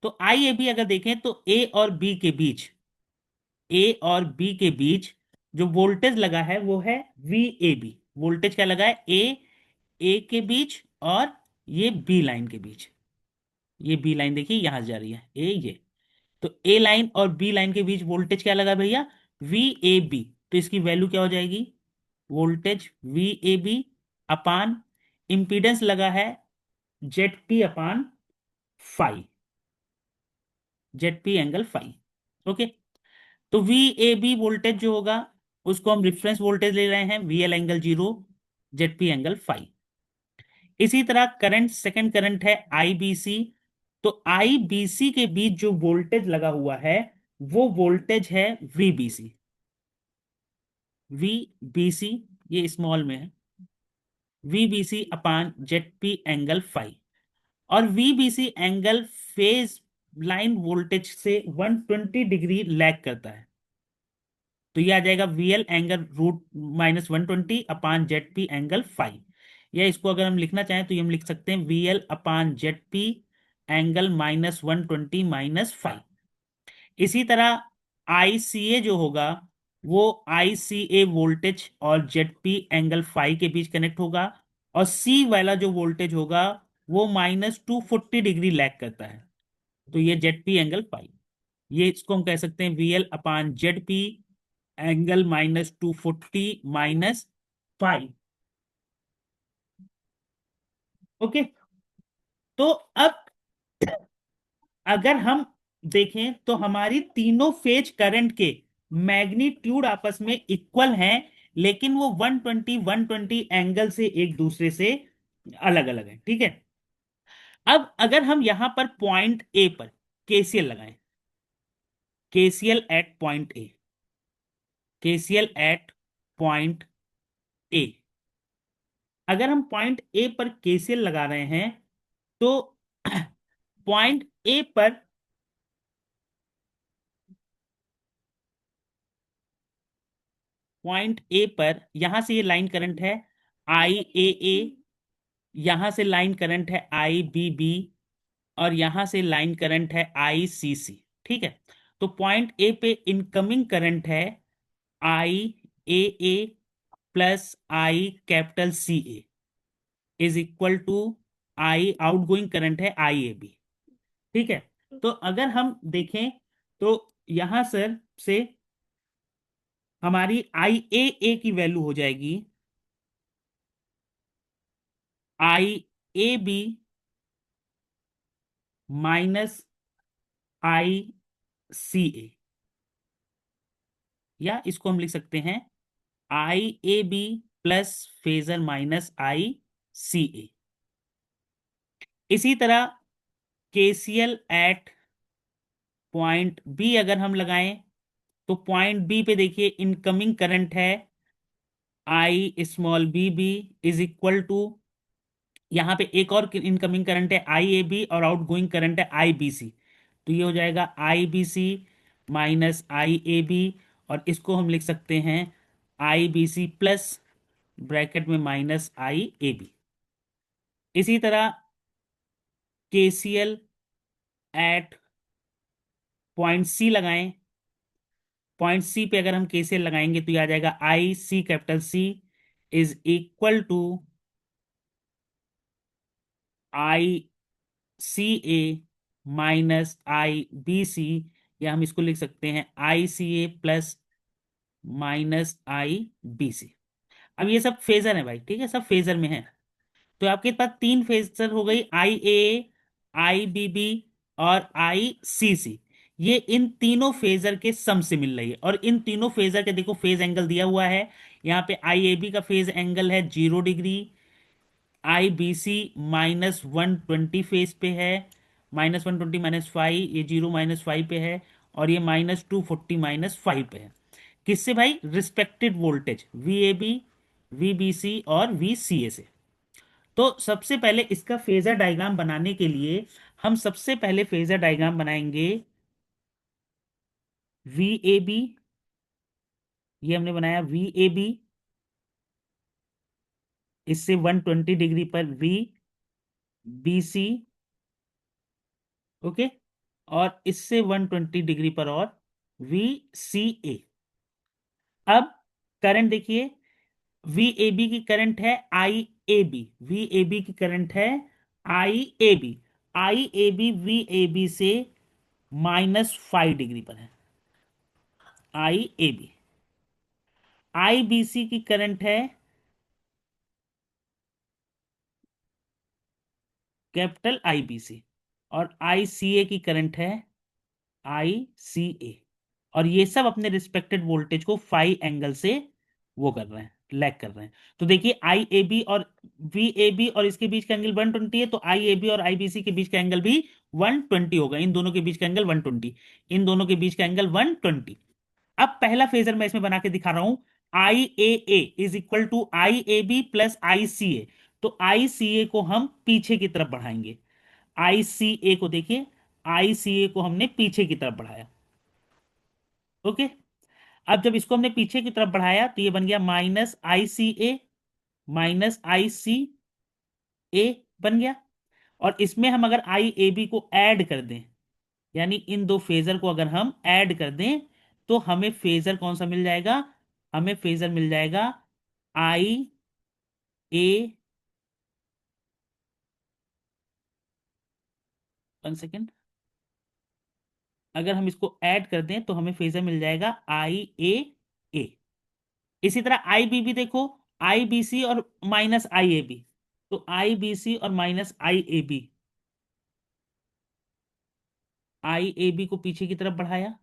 तो आई ए बी अगर देखें तो ए और बी के बीच, ए और बी के बीच जो वोल्टेज लगा है वो है वी ए बी। वोल्टेज क्या लगा है, ए के बीच और ये बी लाइन के बीच। ये बी लाइन देखिए यहां से जा रही है ए ये, तो ए लाइन और बी लाइन के बीच वोल्टेज क्या लगा भैया, वी ए बी। तो इसकी वैल्यू क्या हो जाएगी, voltage V A B upon impedance लगा है Z P upon five, Z P angle five. Okay, तो वी ए बी वोल्टेज जो होगा उसको हम रिफरेंस वोल्टेज ले रहे हैं V L angle 0, Z P angle five. इसी तरह करंट, सेकंड करंट है आईबीसी। तो आईबीसी के बीच जो वोल्टेज लगा हुआ है वो वोल्टेज है वीबीसी। वीबीसी ये स्मॉल में है, वीबीसी अपान जेड पी एंगल फाइव। और वीबीसी एंगल फेज लाइन वोल्टेज से 120 डिग्री लैग करता है। तो ये आ जाएगा वीएल एंगल रूट माइनस 120 अपान जेड पी एंगल फाइव। या इसको अगर हम लिखना चाहें तो ये हम लिख सकते हैं VL upon Z P angle minus 120 minus five. इसी तरह आईसीए जो होगा वो आईसीए वोल्टेज और जेड पी एंगल फाइव के बीच कनेक्ट होगा। और सी वाला जो वोल्टेज होगा वो -240 डिग्री लैग करता है। तो ये जेड पी एंगल फाइव, ये इसको हम कह सकते हैं VL upon Z P angle -240 minus five. Okay. तो अब अगर हम देखें तो हमारी तीनों फेज करंट के मैग्नीट्यूड आपस में इक्वल हैं, लेकिन वो 120 120 एंगल से एक दूसरे से अलग अलग है। ठीक है। अब अगर हम यहां पर पॉइंट ए पर केसीएल लगाएं, KCL at point A, KCL at point A, अगर हम पॉइंट ए पर केसीएल लगा रहे हैं तो पॉइंट ए पर, पॉइंट ए पर यहां से ये लाइन करंट है आई ए ए, यहां से लाइन करंट है आई बी बी, और यहां से लाइन करंट है आई सी सी। ठीक है। तो पॉइंट ए पे इनकमिंग करंट है I A A plus I capital C A is equal to I outgoing current है आई ए बी। ठीक है। तो अगर हम देखें तो यहां सर से हमारी आई ए की वैल्यू हो जाएगी आई A B minus I C ए, या इसको हम लिख सकते हैं I A B plus phasor minus I C A. इसी तरह केसीएल एट पॉइंट बी अगर हम लगाएं तो पॉइंट बी पे देखिए इनकमिंग करंट है I small B B is equal to, यहाँ पे एक और इनकमिंग करंट है आई ए बी और आउटगोइंग करंट है आई बी सी। तो ये हो जाएगा I B C minus I A B, और इसको हम लिख सकते हैं I B C plus bracket में माइनस आई ए बी। इसी तरह केसीएल एट पॉइंट सी लगाएं, पॉइंट सी पे अगर हम केसीएल लगाएंगे तो ये आ जाएगा I C capital C is equal to I C A minus I B C, या हम इसको लिख सकते हैं I C A plus minus I B C. अब ये सब फेजर है भाई, ठीक है, सब फेजर में है। तो आपके पास तीन फेजर हो गई, आई ए, आई बी बी और आई सी सी। ये इन तीनों फेजर के सम से मिल रही है, और इन तीनों फेजर के देखो फेज एंगल दिया हुआ है। यहाँ पे आई ए बी का फेज एंगल है 0 डिग्री, आई बी सी -120 फेज पे है, -120 -5, ये 0 -5 पे है, और ये -240 -5 पे है। किससे भाई? Respected voltage V A B, V B C और वी सी ए से। तो सबसे पहले इसका फेजर डायग्राम बनाने के लिए हम सबसे पहले फेजर डायग्राम बनाएंगे वी ए बी, ये हमने बनाया वी ए बी, इससे 120 डिग्री पर वी बी सी, ओके, और इससे 120 डिग्री पर और वी सी ए। अब करंट देखिए, वी ए बी की करंट है I A B, V A B की करंट है I A B, I A B V A B से -5 डिग्री पर है, I A B. I B सी की करंट है कैपिटल आई बी सी, और आई सी ए की करंट है आई सी ए। और ये सब अपने रिस्पेक्टेड वोल्टेज को फाइव एंगल से वो कर रहे हैं, लैग कर रहे हैं। तो देखिए आई ए बी और वी ए बी और इसके बीच का एंगल 120 है, तो आई ए बी और आई बी सी के बीच का एंगल भी 120 होगा। इन दोनों के बीच का एंगल 120, इन दोनों के बीच का एंगल 120। अब पहला फेजर मैं इसमें बना के दिखा रहा हूं, I A A is equal to I A B plus I C A. तो आई सी ए को हम पीछे की तरफ बढ़ाएंगे। आई सी ए को देखिए, आई सी ए को हमने पीछे की तरफ बढ़ाया। ओके, अब जब इसको हमने पीछे की तरफ बढ़ाया तो ये बन गया minus I C A, minus I C ए बन गया। और इसमें हम अगर आई ए बी को ऐड कर दें, यानी इन दो फेजर को अगर हम ऐड कर दें, तो हमें फेजर कौन सा मिल जाएगा? हमें फेजर मिल जाएगा आई ए, 1 सेकेंड, अगर हम इसको ऐड कर दें तो हमें फेजर मिल जाएगा आई ए ए। इसी तरह आई बी भी देखो, आई बी सी और माइनस आई ए बी। तो आई बी सी और minus I A B, I A B को पीछे की तरफ बढ़ाया,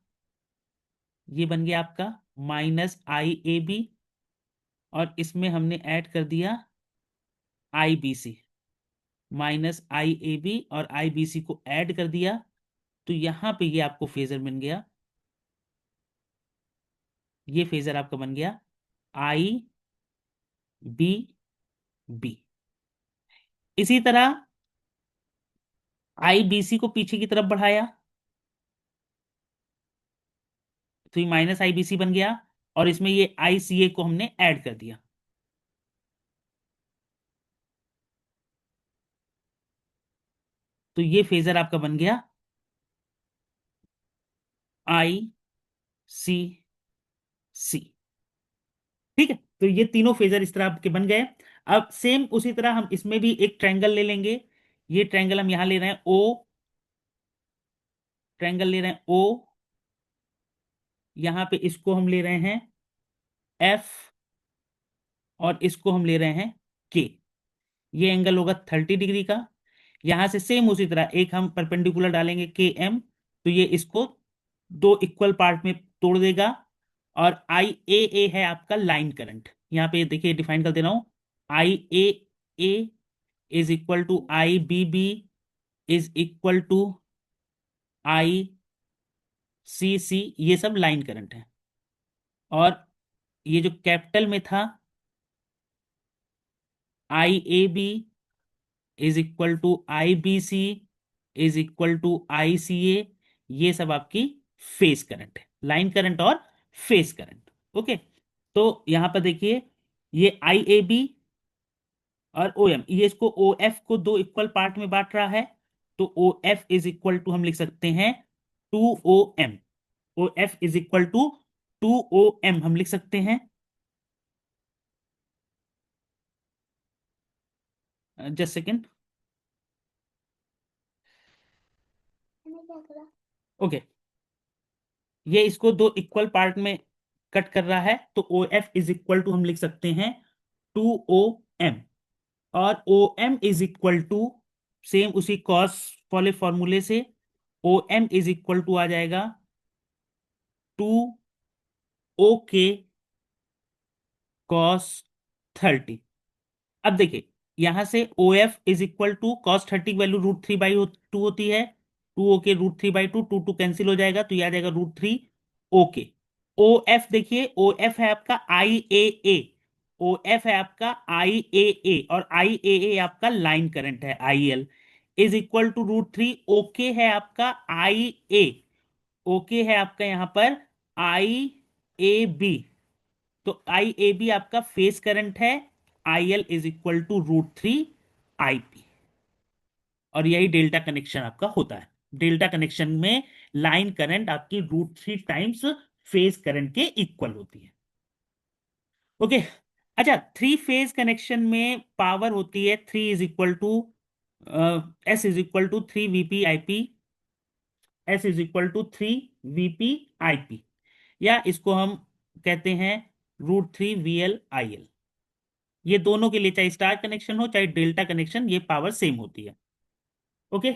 ये बन गया आपका माइनस आई ए बी। और इसमें हमने ऐड कर दिया I B C, minus I A B और आई बी सी को ऐड कर दिया, तो यहां पे ये आपको फेजर बन गया, ये फेजर आपका बन गया आई बी बी। इसी तरह आई बी सी को पीछे की तरफ बढ़ाया, तो ये माइनस आई बी सी बन गया। और इसमें ये आई सी ए को हमने ऐड कर दिया, तो ये फेजर आपका बन गया आई सी सी। ठीक है, तो ये तीनों फेजर इस तरह आपके बन गए। अब सेम उसी तरह हम इसमें भी एक ट्रायंगल ले लेंगे। ये ट्रायंगल हम यहां ले रहे हैं ओ, ट्रायंगल ले रहे हैं ओ, यहां पे इसको हम ले रहे हैं एफ, और इसको हम ले रहे हैं के। ये एंगल होगा 30 डिग्री का। यहां से सेम उसी तरह एक हम परपेंडिकुलर डालेंगे के एम, तो ये इसको दो इक्वल पार्ट में तोड़ देगा। और आई ए ए है आपका लाइन करंट, यहाँ पे देखिए डिफाइन कर दे रहा हूं, I A A is equal to I B B is equal to I C C, ये सब लाइन करंट है। और ये जो कैपिटल में था I A B is equal to I B C is equal to I C A, ये सब आपकी फेस करंट है, लाइन करंट और फेस करंट। ओके, तो यहां पर देखिए ये आई ए बी और ओ एम, ये इसको ओ एफ को दो इक्वल पार्ट में बांट रहा है। तो O F is equal to हम लिख सकते हैं two O M, O F is equal to two O M हम लिख सकते हैं। Just second. ओके, ये इसको दो इक्वल पार्ट में कट कर रहा है, तो O F is equal to हम लिख सकते हैं टू ओ एम। और O M is equal to same उसी कॉस वाले फॉर्मूले से, O M is equal to आ जाएगा टू ओ के कॉस 30। अब देखिए यहां से O F is equal to cos 30 की वैल्यू √3/2 होती है, टू ओ के √3/2, टू टू कैंसिल हो जाएगा, तो यह आ जाएगा √3 ओके। ओ एफ देखिए, ओ एफ है आपका आई ए ए, ओ एफ है आपका आई ए ए, और आई ए ए आपका लाइन करंट है I L, is equal to √3 okay है आपका आई ए, ओके है आपका यहां पर आई ए बी। तो आई ए बी आपका फेस करंट है, I L is equal to √3 I P. और यही डेल्टा कनेक्शन आपका होता है। डेल्टा कनेक्शन में लाइन करंट आपकी √3 टाइम्स फेज करंट के इक्वल होती है। ओके, अच्छा, थ्री फेज कनेक्शन में पावर होती है 3 S is equal to 3 V P I P, या इसको हम कहते हैं √3 VL IL। ये दोनों के लिए चाहे स्टार कनेक्शन हो चाहे डेल्टा कनेक्शन, ये पावर सेम होती है। ओके,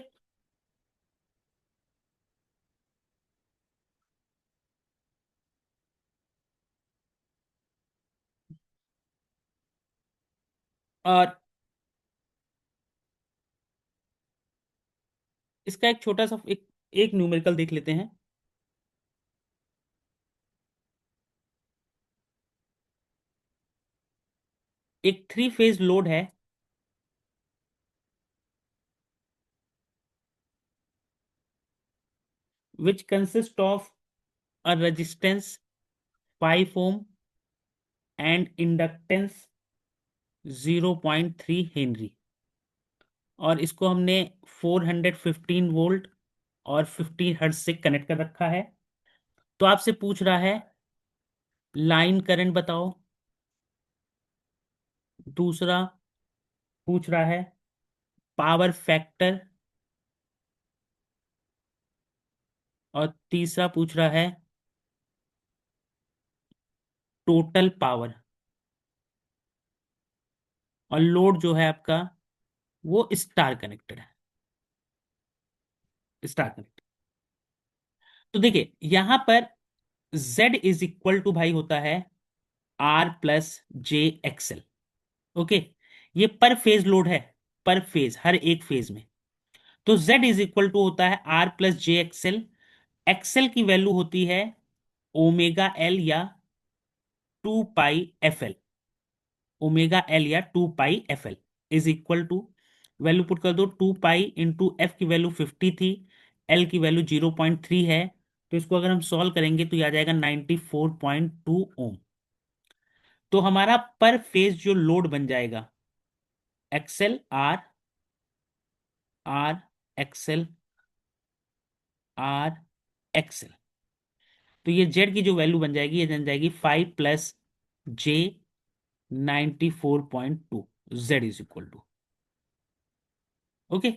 और इसका एक छोटा सा एक न्यूमेरिकल देख लेते हैं। एक थ्री फेज लोड है which consist of a resistance 5 ohm and inductance 0.3 Henry, और इसको हमने 415 वोल्ट और 50 हर्ट्ज से कनेक्ट कर रखा है। तो आपसे पूछ रहा है लाइन करंट बताओ, दूसरा पूछ रहा है पावर फैक्टर, और तीसरा पूछ रहा है टोटल पावर। और लोड जो है आपका वो स्टार कनेक्टेड है, स्टार कनेक्टेड। तो देखिए यहां पर Z इज इक्वल टू भाई होता है R+j XL। ओके, ये पर फेज लोड है, पर फेज, हर एक फेज में। तो Z इज इक्वल टू होता है R+j XL। एक्सएल की वैल्यू होती है ओमेगा L या 2πfL। ओमेगा एल या 2πfL is equal to, value put कर दो, 2π × F की वैल्यू 50 थी, L की वैल्यू 0.3 है। तो इसको अगर हम सॉल्व करेंगे तो ये आ जाएगा 94.2 ओम। तो हमारा पर फेज जो लोड बन जाएगा XL are, are XL, are XL, तो ये जेड की जो वैल्यू बन जाएगी ये बन जाएगी 5+J 94.2। Z is equal to, okay.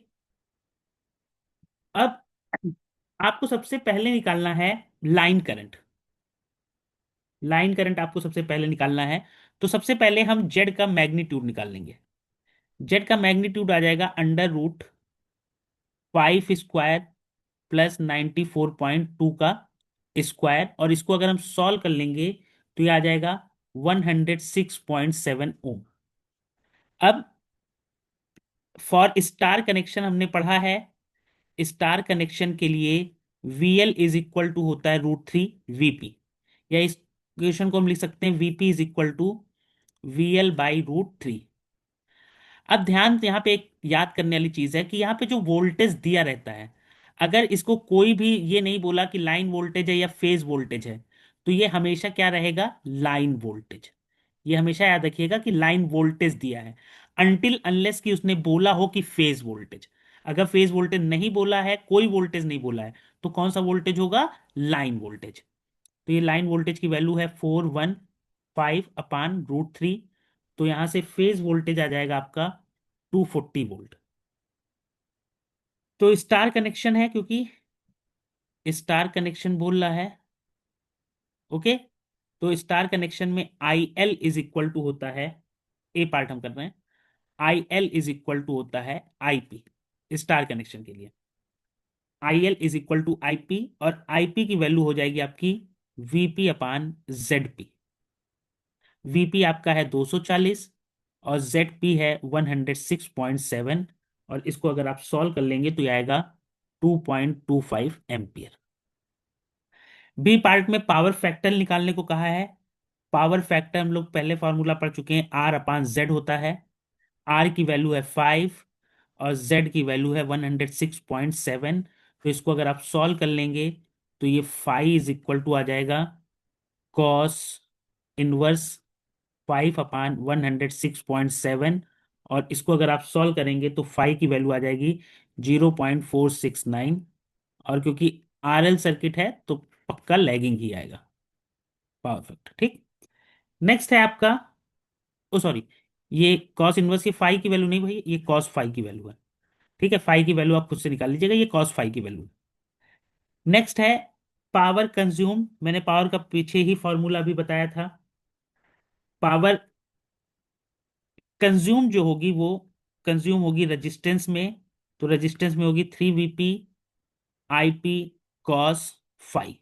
अब आपको सबसे पहले निकालना है लाइन करंट। लाइन करंट आपको सबसे पहले निकालना है। तो सबसे पहले हम जेड का मैग्नीट्यूड निकाल लेंगे। जेड का मैग्नीट्यूड आ जाएगा √5² +94.2 का स्क्वायर, और इसको अगर हम सॉल्व कर लेंगे तो ये आ जाएगा 106.7 ओम। अब फॉर स्टार कनेक्शन हमने पढ़ा है, स्टार कनेक्शन के लिए VL इज इक्वल टू होता है √3 VP, या इस इक्वेशन को हम लिख सकते हैं VP is equal to VL/√3। अब ध्यान यहाँ पे एक याद करने वाली चीज है कि यहाँ पे जो वोल्टेज दिया रहता है, अगर इसको कोई भी ये नहीं बोला कि लाइन वोल्टेज है या फेज वोल्टेज है, तो ये हमेशा क्या रहेगा, लाइन वोल्टेज। ये हमेशा याद रखिएगा कि लाइन वोल्टेज दिया है, अनटिल अनलेस कि उसने बोला हो कि फेज वोल्टेज। अगर फेज वोल्टेज नहीं बोला है, कोई वोल्टेज नहीं बोला है, तो कौन सा वोल्टेज होगा, लाइन वोल्टेज। तो ये लाइन वोल्टेज की वैल्यू है 415/√3। तो यहां से फेज वोल्टेज आ जाएगा आपका 240 वोल्ट। तो स्टार कनेक्शन है, क्योंकि स्टार कनेक्शन बोल रहा है, ओके। तो स्टार कनेक्शन में IL इज इक्वल टू होता है, ए पार्ट हम कर रहे हैं, IL इज इक्वल टू होता है IP। स्टार कनेक्शन के लिए IL is equal to IP, और IP की वैल्यू हो जाएगी आपकी VP/ZP। VP आपका है 240 और ZP है 106.7, और इसको अगर आप सॉल्व कर लेंगे तो ये आएगा 2.25 एम्पियर। बी पार्ट में पावर फैक्टर निकालने को कहा है। पावर फैक्टर हम लोग पहले फॉर्मूला पढ़ चुके हैं, R/Z होता है। R की वैल्यू है 5 और Z की वैल्यू है 106.7। तो इसको अगर आप सॉल्व कर लेंगे तो ये 5 = आ जाएगा कॉस इनवर्स 5/106.7, और इसको अगर आप सॉल्व करेंगे तो 5 की वैल्यू आ जाएगी 0.469। और क्योंकि RL सर्किट है तो पक्का लैगिंग ही आएगा पावर फैक्टर, ठीक। नेक्स्ट है आपका, ओ सॉरी, ये कॉस इनवर्स की 5 की वैल्यू नहीं भाई, ये कॉस 5 की वैल्यू है, ठीक है। 5 की वैल्यू आप खुद से निकाल लीजिएगा, ये कॉस 5 की वैल्यू। नेक्स्ट है पावर कंज्यूम। मैंने पावर का पीछे ही फॉर्मूला भी बताया था। पावर कंज्यूम जो होगी वो कंज्यूम होगी रेजिस्टेंस में, तो रेजिस्टेंस में होगी 3 VP IP cos 5।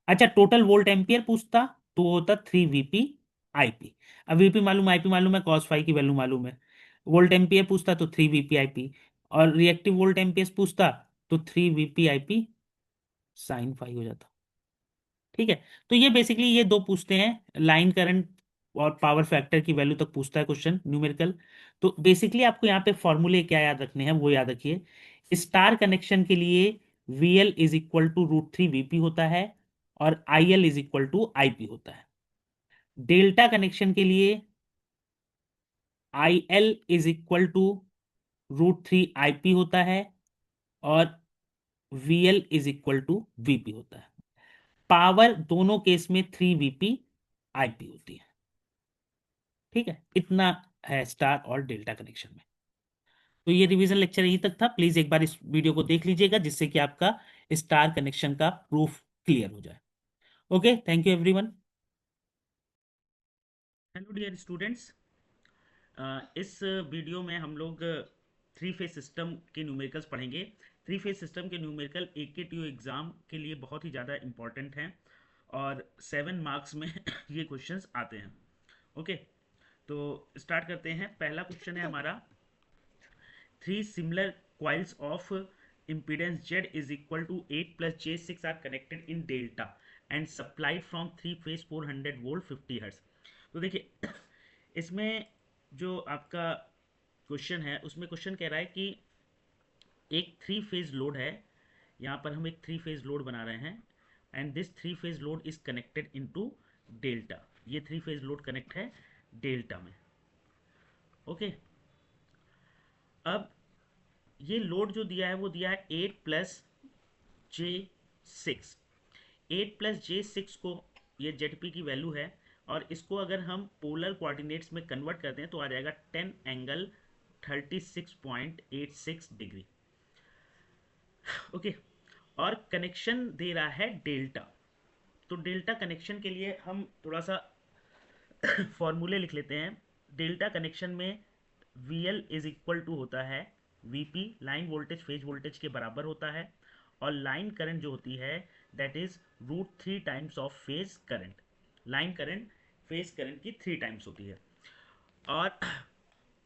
अच्छा, टोटल वोल्ट एम्पियर पूछता तो वो होता 3 VP IP। अब VP मालूम, IP मालूम है, cos 5 की वैल्यू मालूम है, वोल्ट एम्पियर पूछता तो 3 VPIP, और रिएक्टिव वोल्ट एम्पियर पूछता तो 3 VPIP साइन फाई हो जाता। ठीक है, तो ये बेसिकली ये दो पूछते हैं, लाइन करंट और पावर फैक्टर की वैल्यू तक पूछता है क्वेश्चन न्यूमेरिकल। तो बेसिकली आपको यहाँ पे फॉर्मूले क्या याद रखने हैं वो याद रखिए। स्टार कनेक्शन के लिए VL = √3 VP होता है, और IL = IP होता है। डेल्टा कनेक्शन के लिए IL = √3 IP होता है, और VL = VP होता है। पावर दोनों केस में 3 VPIP होती है। ठीक है, इतना है स्टार और डेल्टा कनेक्शन में। तो ये रिवीजन लेक्चर यहीं तक था। प्लीज एक बार इस वीडियो को देख लीजिएगा, जिससे कि आपका स्टार कनेक्शन का प्रूफ क्लियर हो जाए। Okay, thank you everyone. Hello dear students, इस वीडियो में हम लोग थ्री फेज सिस्टम के न्यूमेरिकल्स पढ़ेंगे। थ्री फेज सिस्टम के न्यूमेरिकल AKTU एग्जाम के लिए बहुत ही ज़्यादा इंपॉर्टेंट हैं, और 7 मार्क्स में ये क्वेश्चंस आते हैं। ओके, तो स्टार्ट करते हैं। पहला क्वेश्चन है हमारा, three similar coils of impedance Z is equal to 8 plus J6 are connected in delta and supplied from three phase 400 volt 50 hertz। तो देखिए इसमें जो आपका क्वेश्चन है उसमें क्वेश्चन कह रहा है कि एक थ्री फेज लोड है। यहाँ पर हम एक थ्री फेज लोड बना रहे हैं, and this three phase load is connected into delta. ये थ्री फेज लोड कनेक्ट है डेल्टा में। ओके, अब ये लोड जो दिया है वो दिया है 8 + J6। 8 + J6 को, ये ZP की वैल्यू है, और इसको अगर हम पोलर कोऑर्डिनेट्स में कन्वर्ट करते हैं तो आ जाएगा 10 ∠36.86 डिग्री। ओके, और कनेक्शन दे रहा है डेल्टा। तो डेल्टा कनेक्शन के लिए हम थोड़ा सा फॉर्मूले लिख लेते हैं। डेल्टा कनेक्शन में VL = होता है VP, line voltage phase voltage के बराबर होता है, और लाइन करंट जो होती है that is √3 times of phase current. Line current phase current की 3 टाइम्स होती है। और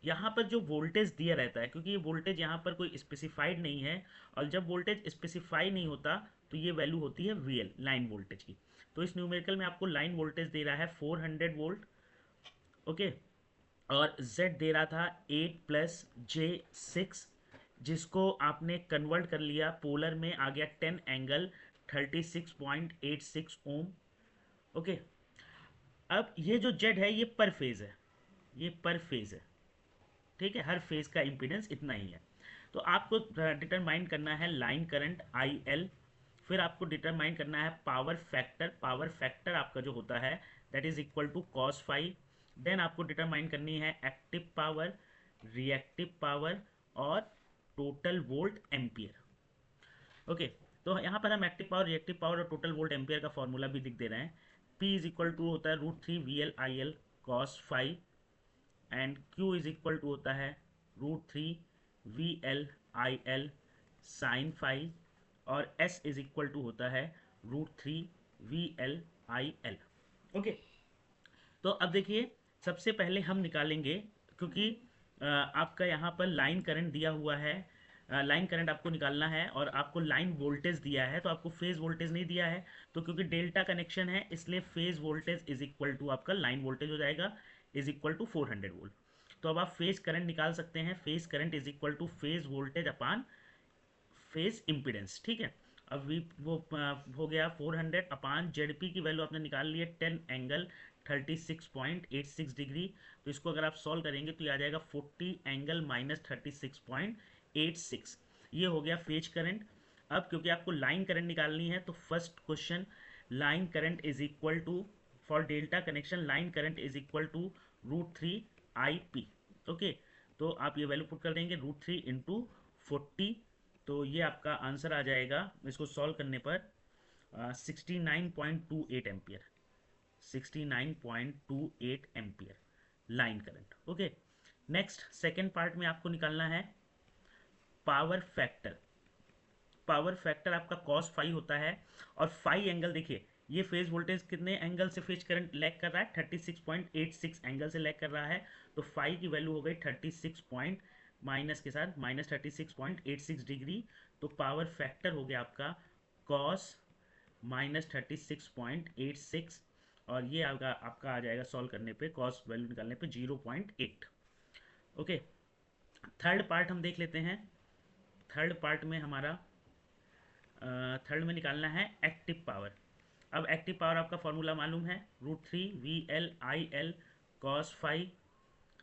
यहाँ पर जो वोल्टेज दिया रहता है, क्योंकि ये वोल्टेज यहाँ पर कोई स्पेसिफाइड नहीं है, और जब वोल्टेज स्पेसिफाई नहीं होता तो ये वैल्यू होती है VL, लाइन वोल्टेज की। तो इस न्यूमेरिकल में आपको लाइन वोल्टेज दे रहा है 400 वोल्ट। ओके, और Z दे रहा था 8 + J6, जिसको आपने कन्वर्ट कर लिया पोलर में, आ गया 10 ∠36.86 ओम। ओके, अब ये जो Z है ये पर फेज है, ये पर फेज है। ठीक है, हर फेज का इम्पीडेंस इतना ही है। तो आपको डिटरमाइन करना है लाइन करंट IL, फिर आपको डिटरमाइन करना है पावर फैक्टर। पावर फैक्टर आपका जो होता है that is equal to cos phi. Then आपको डिटरमाइन करनी है एक्टिव पावर, रिएक्टिव पावर, और टोटल वोल्ट एम्पियर। ओके, तो यहाँ पर हम एक्टिव पावर, रिएक्टिव पावर और टोटल वोल्ट एम्पियर का फॉर्मूला भी लिख दे रहे हैं। P = होता है √3 VL/IL cos phi, and Q = होता है √3 VL/IL साइन फाई, और S = होता है √3 VL/IL। ओके, तो अब देखिए सबसे पहले हम निकालेंगे, क्योंकि आपका यहाँ पर लाइन करंट दिया हुआ है, लाइन करंट आपको निकालना है, और आपको लाइन वोल्टेज दिया है, तो आपको फेज वोल्टेज नहीं दिया है। तो क्योंकि डेल्टा कनेक्शन है इसलिए फेज वोल्टेज = आपका लाइन वोल्टेज हो जाएगा, = 400 वोल्ट। तो अब आप फेज करंट निकाल सकते हैं। फेज करंट = फेज वोल्टेज अपान फेज इम्पिडेंस। ठीक है, अब वो हो गया 400 अपान ZP की वैल्यू आपने निकाल ली है 10 ∠36.86 डिग्री। तो इसको अगर आप सॉल्व करेंगे तो ये आ जाएगा 40 ∠−36.86। ये हो गया फेज करंट। अब क्योंकि आपको लाइन करंट निकालनी है तो first question, line current = for delta connection line current = √3 IP। Okay, तो आप ये वैल्यू पुट कर देंगे √3 × 40। तो ये आपका आंसर आ जाएगा इसको सॉल्व करने पर 69.28 ampere. 69.28 ampere line current. Okay, next second part में आपको निकालना है पावर फैक्टर। पावर फैक्टर आपका cos फाई होता है, और फाई एंगल देखिए ये फेज वोल्टेज कितने एंगल से फेज करंट लैग कर रहा है, 36.86 एंगल से लैग कर रहा है। तो फाई की वैल्यू हो गई 36 पॉइंट माइनस के साथ माइनस 36.86 डिग्री। तो पावर फैक्टर हो गया आपका कॉस माइनस 36.86, और ये आपका आ जाएगा सॉल्व करने पे, कॉस वैल्यू निकालने पे 0.8। ओके, थर्ड पार्ट हम देख लेते हैं। थर्ड पार्ट में हमारा थर्ड में निकालना है एक्टिव पावर। अब एक्टिव पावर आपका फॉर्मूला मालूम है, √3 VL कॉस फाई।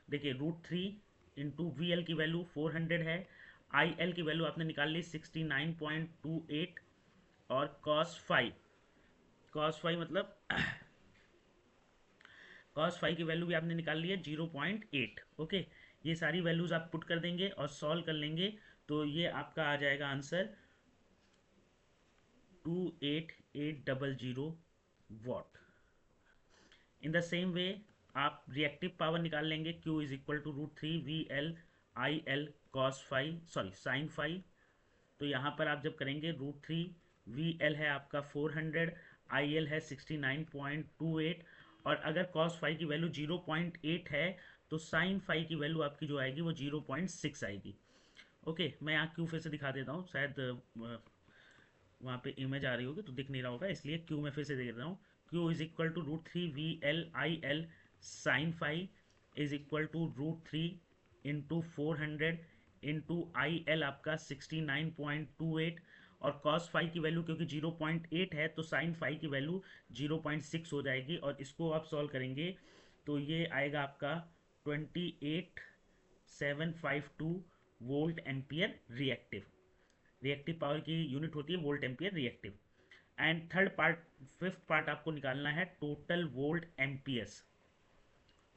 देखिए √3 वी एल की वैल्यू 400 है, आई एल की वैल्यू आपने निकाल ली 69.28, और कॉस फाई मतलब कॉस फाई की वैल्यू भी आपने निकाल ली है 0.8। ओके, ये सारी वैल्यूज आप पुट कर देंगे और सॉल्व कर लेंगे, तो ये आपका आ जाएगा answer 28800 watt. In the same way आप रिएक्टिव पावर निकाल लेंगे, Q is equal to √3 VL cos phi, sorry sine phi. तो यहाँ पर आप जब करेंगे √3 VL है आपका 400, IL है 69.28, और अगर कॉस फाई की वैल्यू 0.8 है तो साइन फाई की वैल्यू आपकी जो आएगी वो 0.6 आएगी। ओके, मैं यहाँ क्यू फिर से दिखा देता हूँ, शायद वहाँ पे इमेज आ रही होगी तो दिख नहीं रहा होगा, इसलिए क्यू मैं फिर से देख रहा हूँ। Q is equal to √3 VL sine phi is equal to √3 × 400 × IL आपका 69.28, और कॉस फाई की वैल्यू क्योंकि 0.8 है तो साइन फाई की वैल्यू 0.6 हो जाएगी, और इसको आप सॉल्व करेंगे तो ये आएगा आपका 28752 volt ampere reactive. Reactive power की यूनिट होती है volt ampere reactive. And third part, fifth part आपको निकालना है total volt amperes.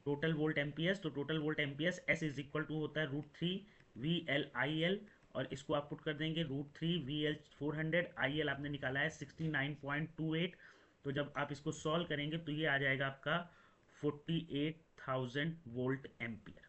Total volt amperes, तो total volt amperes S is equal to होता है √3 VL IL, और इसको आप पुट कर देंगे √3 VL 400, IL आपने निकाला है 69.28। तो जब आप इसको सॉल्व करेंगे तो ये आ जाएगा आपका 48,000 वोल्ट एम्पियर।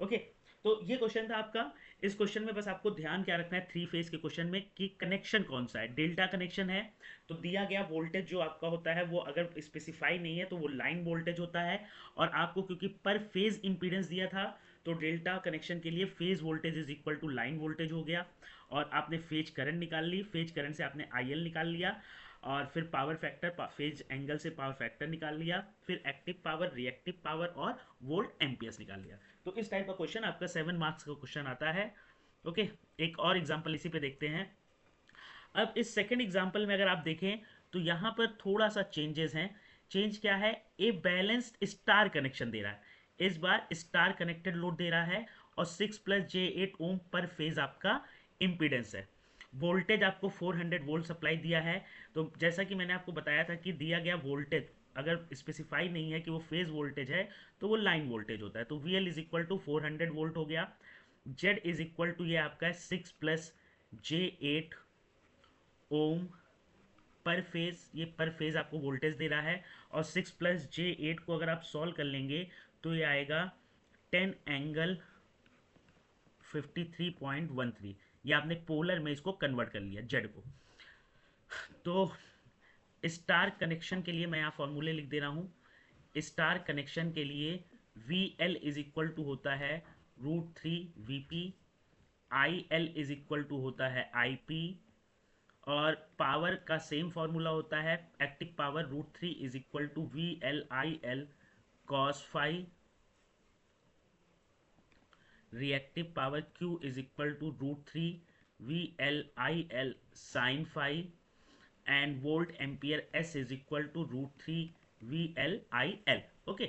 ओके, तो ये क्वेश्चन था आपका। इस क्वेश्चन में बस आपको ध्यान क्या रखना है थ्री फेज के क्वेश्चन में कि कनेक्शन कौन सा है, डेल्टा कनेक्शन है तो दिया गया वोल्टेज जो आपका होता है वो अगर स्पेसिफाई नहीं है तो वो लाइन वोल्टेज होता है, और आपको क्योंकि पर फेज इंपीडेंस दिया था तो डेल्टा कनेक्शन के लिए phase voltage is equal to line voltage हो गया, और आपने फेज करंट निकाल ली, फेज करंट से आपने IL निकाल लिया, और फिर पावर फैक्टर फेज एंगल से पावर फैक्टर निकाल लिया, फिर एक्टिव पावर, रिएक्टिव पावर और वोल्ट एम्पियर्स निकाल लिया। तो इस टाइप का क्वेश्चन आपका 7 मार्क्स का क्वेश्चन आता है। ओके, एक और एग्जांपल इसी पे देखते हैं। अब इस सेकंड एग्जांपल में अगर आप देखें तो यहाँ पर थोड़ा सा चेंजेस हैं। चेंज क्या है, ए बैलेंस्ड स्टार कनेक्शन दे रहा है, इस बार स्टार कनेक्टेड लोड दे रहा है, और 6 + j8 ओम पर फेज आपका इम्पीडेंस है। वोल्टेज आपको 400 वोल्ट सप्लाई दिया है। तो जैसा कि मैंने आपको बताया था कि दिया गया वोल्टेज अगर स्पेसिफाई नहीं है कि वो फेज वोल्टेज है तो वो लाइन वोल्टेज होता है। तो VL is equal to 400 volt हो गया, Z इज इक्वल टू ये आपका है 6 + j8 ओम पर फेज, ये पर फेज आपको वोल्टेज दे रहा है, और 6 + j8 को अगर आप सॉल्व कर लेंगे तो ये आएगा 10 एंगल 53.13। ये आपने पोलर में इसको कन्वर्ट कर लिया जेड को। तो स्टार कनेक्शन के लिए मैं यहाँ फॉर्मूले लिख दे रहा हूँ। स्टार कनेक्शन के लिए VL इज इक्वल टू होता है √3 VP, IL is equal to होता है IP, और पावर का सेम फॉर्मूला होता है active power √3 is equal to VL/IL cos phi, reactive power Q is equal to √3 VL/IL sine phi, and volt ampere S is equal to √3 VL/IL। Okay,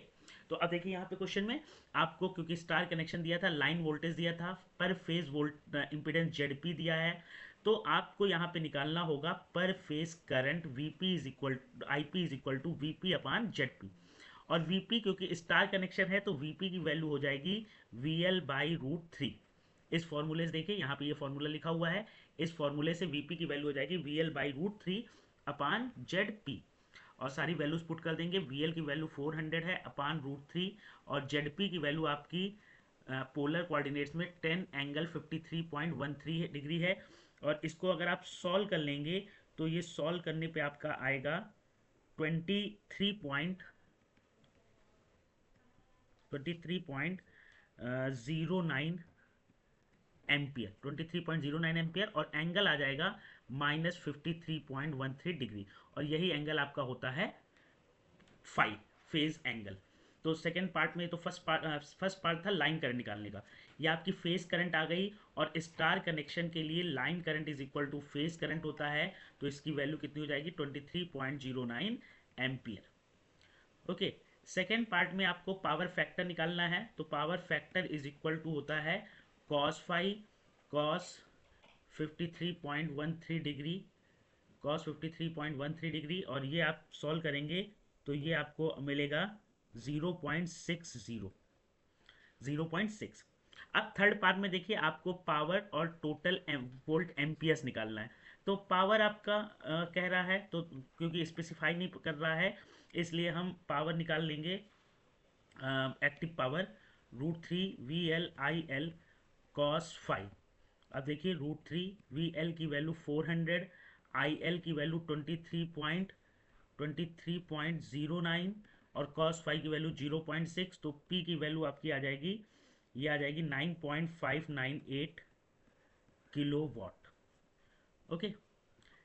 तो अब देखिए यहाँ पे क्वेश्चन में आपको क्योंकि स्टार कनेक्शन दिया था, लाइन वोल्टेज दिया था, पर फेज वोल्ट इंपीडेंस ZP दिया है, तो आपको यहाँ पे निकालना होगा पर phase current IP is equal to VP/ZP। और VP क्योंकि स्टार कनेक्शन है तो VP की वैल्यू हो जाएगी VL/√3। इस फॉर्मूले से देखिए यहाँ पे ये फॉर्मूला लिखा हुआ है, इस फॉर्मूले से VP की वैल्यू हो जाएगी VL/√3/ZP, और सारी वैल्यूज पुट कर देंगे। VL की वैल्यू 400 है /√3, और ZP की वैल्यू आपकी पोलर कोऑर्डिनेट्स में 10 एंगल 53.13 डिग्री है, और इसको अगर आप सॉल्व कर लेंगे तो ये सॉल्व करने पे आपका आएगा 23.09 एम्पियर, 23.09 एम्पियर, और एंगल आ जाएगा -53.13 डिग्री, और यही एंगल आपका होता है फाई, फेज एंगल। तो सेकेंड पार्ट में, तो फर्स्ट पार्ट था लाइन करंट निकालने का, ये आपकी फेज करंट आ गई, और स्टार कनेक्शन के लिए line current is equal to phase current होता है, तो इसकी वैल्यू कितनी हो जाएगी 23.09 एम्पियर। ओके, सेकेंड पार्ट में आपको पावर फैक्टर निकालना है, तो power factor is equal to होता है cos phi cos 53.13 degree, cos 53.13 degree, और ये आप सॉल्व करेंगे तो ये आपको मिलेगा 0.6। अब थर्ड पार्ट में देखिए, आपको पावर और टोटल वोल्ट एम्पियर्स निकालना है। तो पावर आपका कह रहा है, तो क्योंकि स्पेसिफाई नहीं कर रहा है, इसलिए हम पावर निकाल लेंगे, active power √3 VL IL cos five. अब देखिए √3 VL की वैल्यू 400, IL की वैल्यू 23.09, और cos फाइव की वैल्यू 0.6, तो P की वैल्यू आपकी आ जाएगी, ये आ जाएगी 9.598 kilowatt. Okay,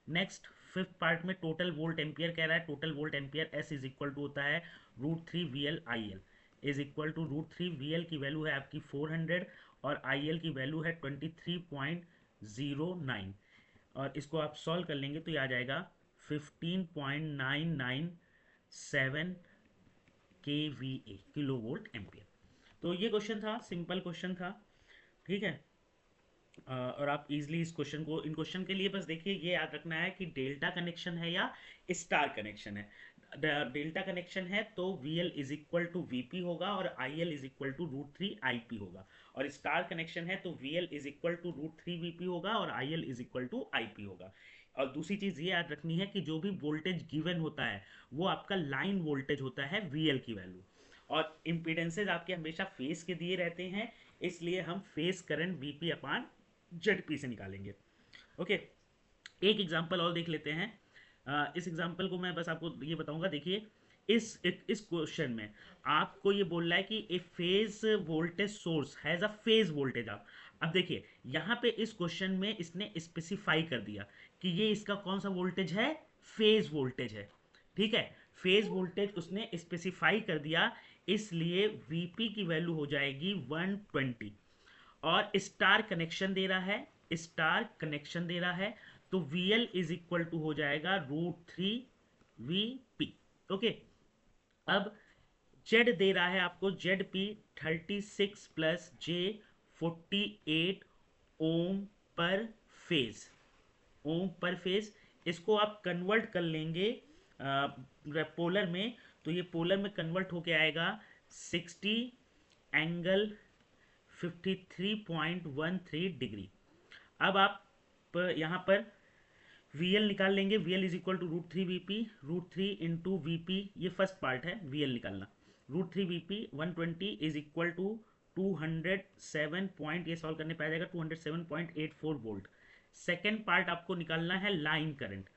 next fifth part में टोटल वोल्ट एम्पियर कह रहा है, total volt ampere S is equal to होता है √3 VL IL is equal to √3 VL की वैल्यू है आपकी 400, और IL की वैल्यू है 23.09, और इसको आप सॉल्व कर लेंगे तो ये आ जाएगा 15.997 kVA, किलो वोल्ट एम्पियर। तो ये क्वेश्चन था, सिंपल क्वेश्चन था, ठीक है। और आप इजीली इस क्वेश्चन को, इन क्वेश्चन के लिए बस देखिए ये याद रखना है कि डेल्टा कनेक्शन है या स्टार कनेक्शन है। डेल्टा कनेक्शन है तो VL is equal to VP होगा, और IL is equal to √3 IP होगा, और स्टार कनेक्शन है तो VL is equal to √3 VP होगा, और IL is equal to IP होगा। और दूसरी चीज़ ये याद रखनी है कि जो भी वोल्टेज गिवन होता है वो आपका लाइन वोल्टेज होता है VL की वैल्यू, और इम्पीडेंसेज आपके हमेशा फेस के दिए रहते हैं, इसलिए हम फेस करंट VP/ZP से निकालेंगे। ओके, एक एग्जांपल और देख लेते हैं। इस एग्जांपल को मैं बस आपको ये बताऊंगा, देखिए इस क्वेश्चन में आपको ये बोल रहा है कि A phase voltage source has a phase voltage आप। अब देखिए यहाँ पे इस क्वेश्चन में इसने स्पेसिफाई कर दिया कि ये इसका कौन सा वोल्टेज है, फेज वोल्टेज है, ठीक है। फेज वोल्टेज उसने स्पेसिफाई कर दिया, इसलिए VP की वैल्यू हो जाएगी 120, और स्टार कनेक्शन दे रहा है, स्टार कनेक्शन दे रहा है, तो VL इज इक्वल टू हो जाएगा √3 VP। ओके, अब जेड दे रहा है आपको, ZP 36 प्लस J48 ओम पर फेज, ओम पर फेज। इसको आप कन्वर्ट कर लेंगे पोलर में, तो ये पोलर में कन्वर्ट होके आएगा 60 एंगल 53.13 डिग्री। अब आप यहाँ पर VL निकाल लेंगे, VL is equal to √3 VP, √3 × VP, ये फर्स्ट पार्ट है VL निकालना, √3 VP 120 is equal to 207 point, ये सॉल्व करने पे आ जाएगा 207.84 वोल्ट। सेकेंड पार्ट आपको निकालना है लाइन करंट,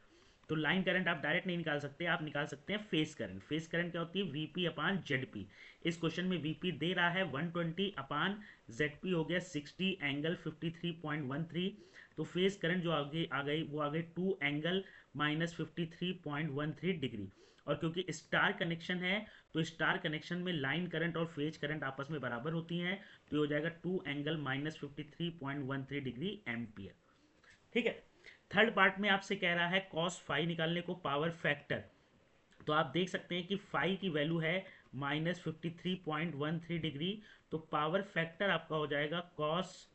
तो लाइन करंट आप डायरेक्ट नहीं निकाल सकते, आप निकाल सकते हैं फेस करंट। फेस करंट क्या होती है, VP/ZP। इस क्वेश्चन में VP दे रहा है 120/ZP हो गया 60 एंगल 53.13, तो फेस करंट जो आगे आ गई वो आ गई 2 एंगल -53.13 डिग्री। और क्योंकि स्टार कनेक्शन है तो स्टार कनेक्शन में लाइन करंट और फेज करंट आपस में बराबर होती हैं, तो ये हो जाएगा 2 एंगल -53.13 डिग्री एम्पियर, ठीक है। थर्ड पार्ट में आपसे कह रहा है cos फाई निकालने को, पावर फैक्टर। तो आप देख सकते हैं कि फाई की वैल्यू है -53.13 डिग्री, तो पावर फैक्टर आपका हो जाएगा cos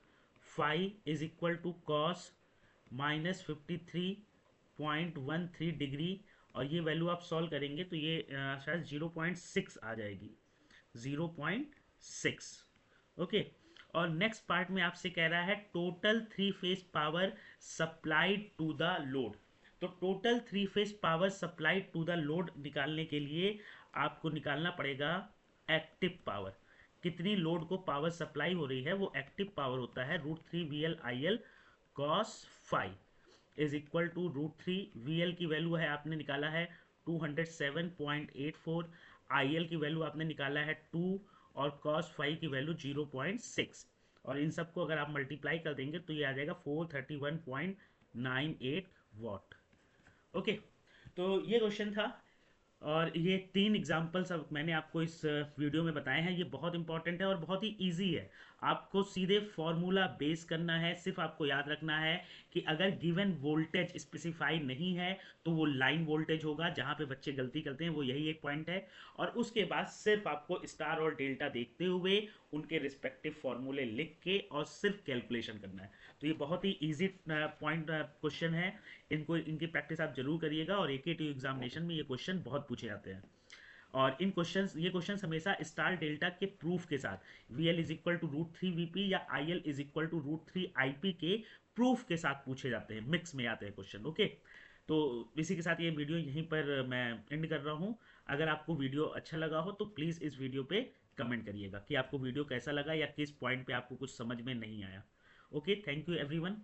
phi is equal to cos -53.13 degree, और ये वैल्यू आप सॉल्व करेंगे तो ये शायद 0.6 आ जाएगी, 0.6। ओके, और नेक्स्ट पार्ट में आपसे कह रहा है total 3 phase power supplied to the load. तो total 3 phase power supplied to the load निकालने के लिए आपको निकालना पड़ेगा एक्टिव पावर, कितनी लोड को पावर सप्लाई हो रही है, वो एक्टिव पावर होता है √3 VL IL cos phi is equal to √3 VL की वैल्यू है आपने निकाला है 207.84, IL की वैल्यू आपने निकाला है 2 और cos फाई की वैल्यू 0.6, और इन सबको अगर आप मल्टीप्लाई कर देंगे तो ये आ जाएगा 431.98 वॉट। ओके, तो ये क्वेश्चन था, और ये 3 एग्जाम्पल्स अब मैंने आपको इस वीडियो में बताए हैं। ये बहुत इंपॉर्टेंट है और बहुत ही इजी है। आपको सीधे फॉर्मूला बेस करना है। सिर्फ आपको याद रखना है कि अगर गिवन वोल्टेज स्पेसिफाई नहीं है तो वो लाइन वोल्टेज होगा। जहां पे बच्चे गलती करते हैं वो यही एक पॉइंट है। और उसके बाद सिर्फ आपको स्टार और डेल्टा देखते हुए उनके रिस्पेक्टिव फॉर्मूले लिख के और सिर्फ कैलकुलेशन करना है। तो ये बहुत ही इजी पॉइंट क्वेश्चन है। इनको इनकी प्रैक्टिस आप जरूर करिएगा, और AKT एग्जामिनेशन में ये क्वेश्चन बहुत पूछे जाते हैं। और ये क्वेश्चन हमेशा स्टार डेल्टा के प्रूफ के साथ, VL is equal to √3 VP या IL is equal to √3 IP के प्रूफ के साथ पूछे जाते हैं, मिक्स में आते हैं क्वेश्चन। ओके, तो इसी के साथ ये वीडियो यहीं पर मैं एंड कर रहा हूँ। अगर आपको वीडियो अच्छा लगा हो तो प्लीज़ इस वीडियो पे कमेंट करिएगा कि आपको वीडियो कैसा लगा या किस पॉइंट पे आपको कुछ समझ में नहीं आया। Okay, thank you everyone.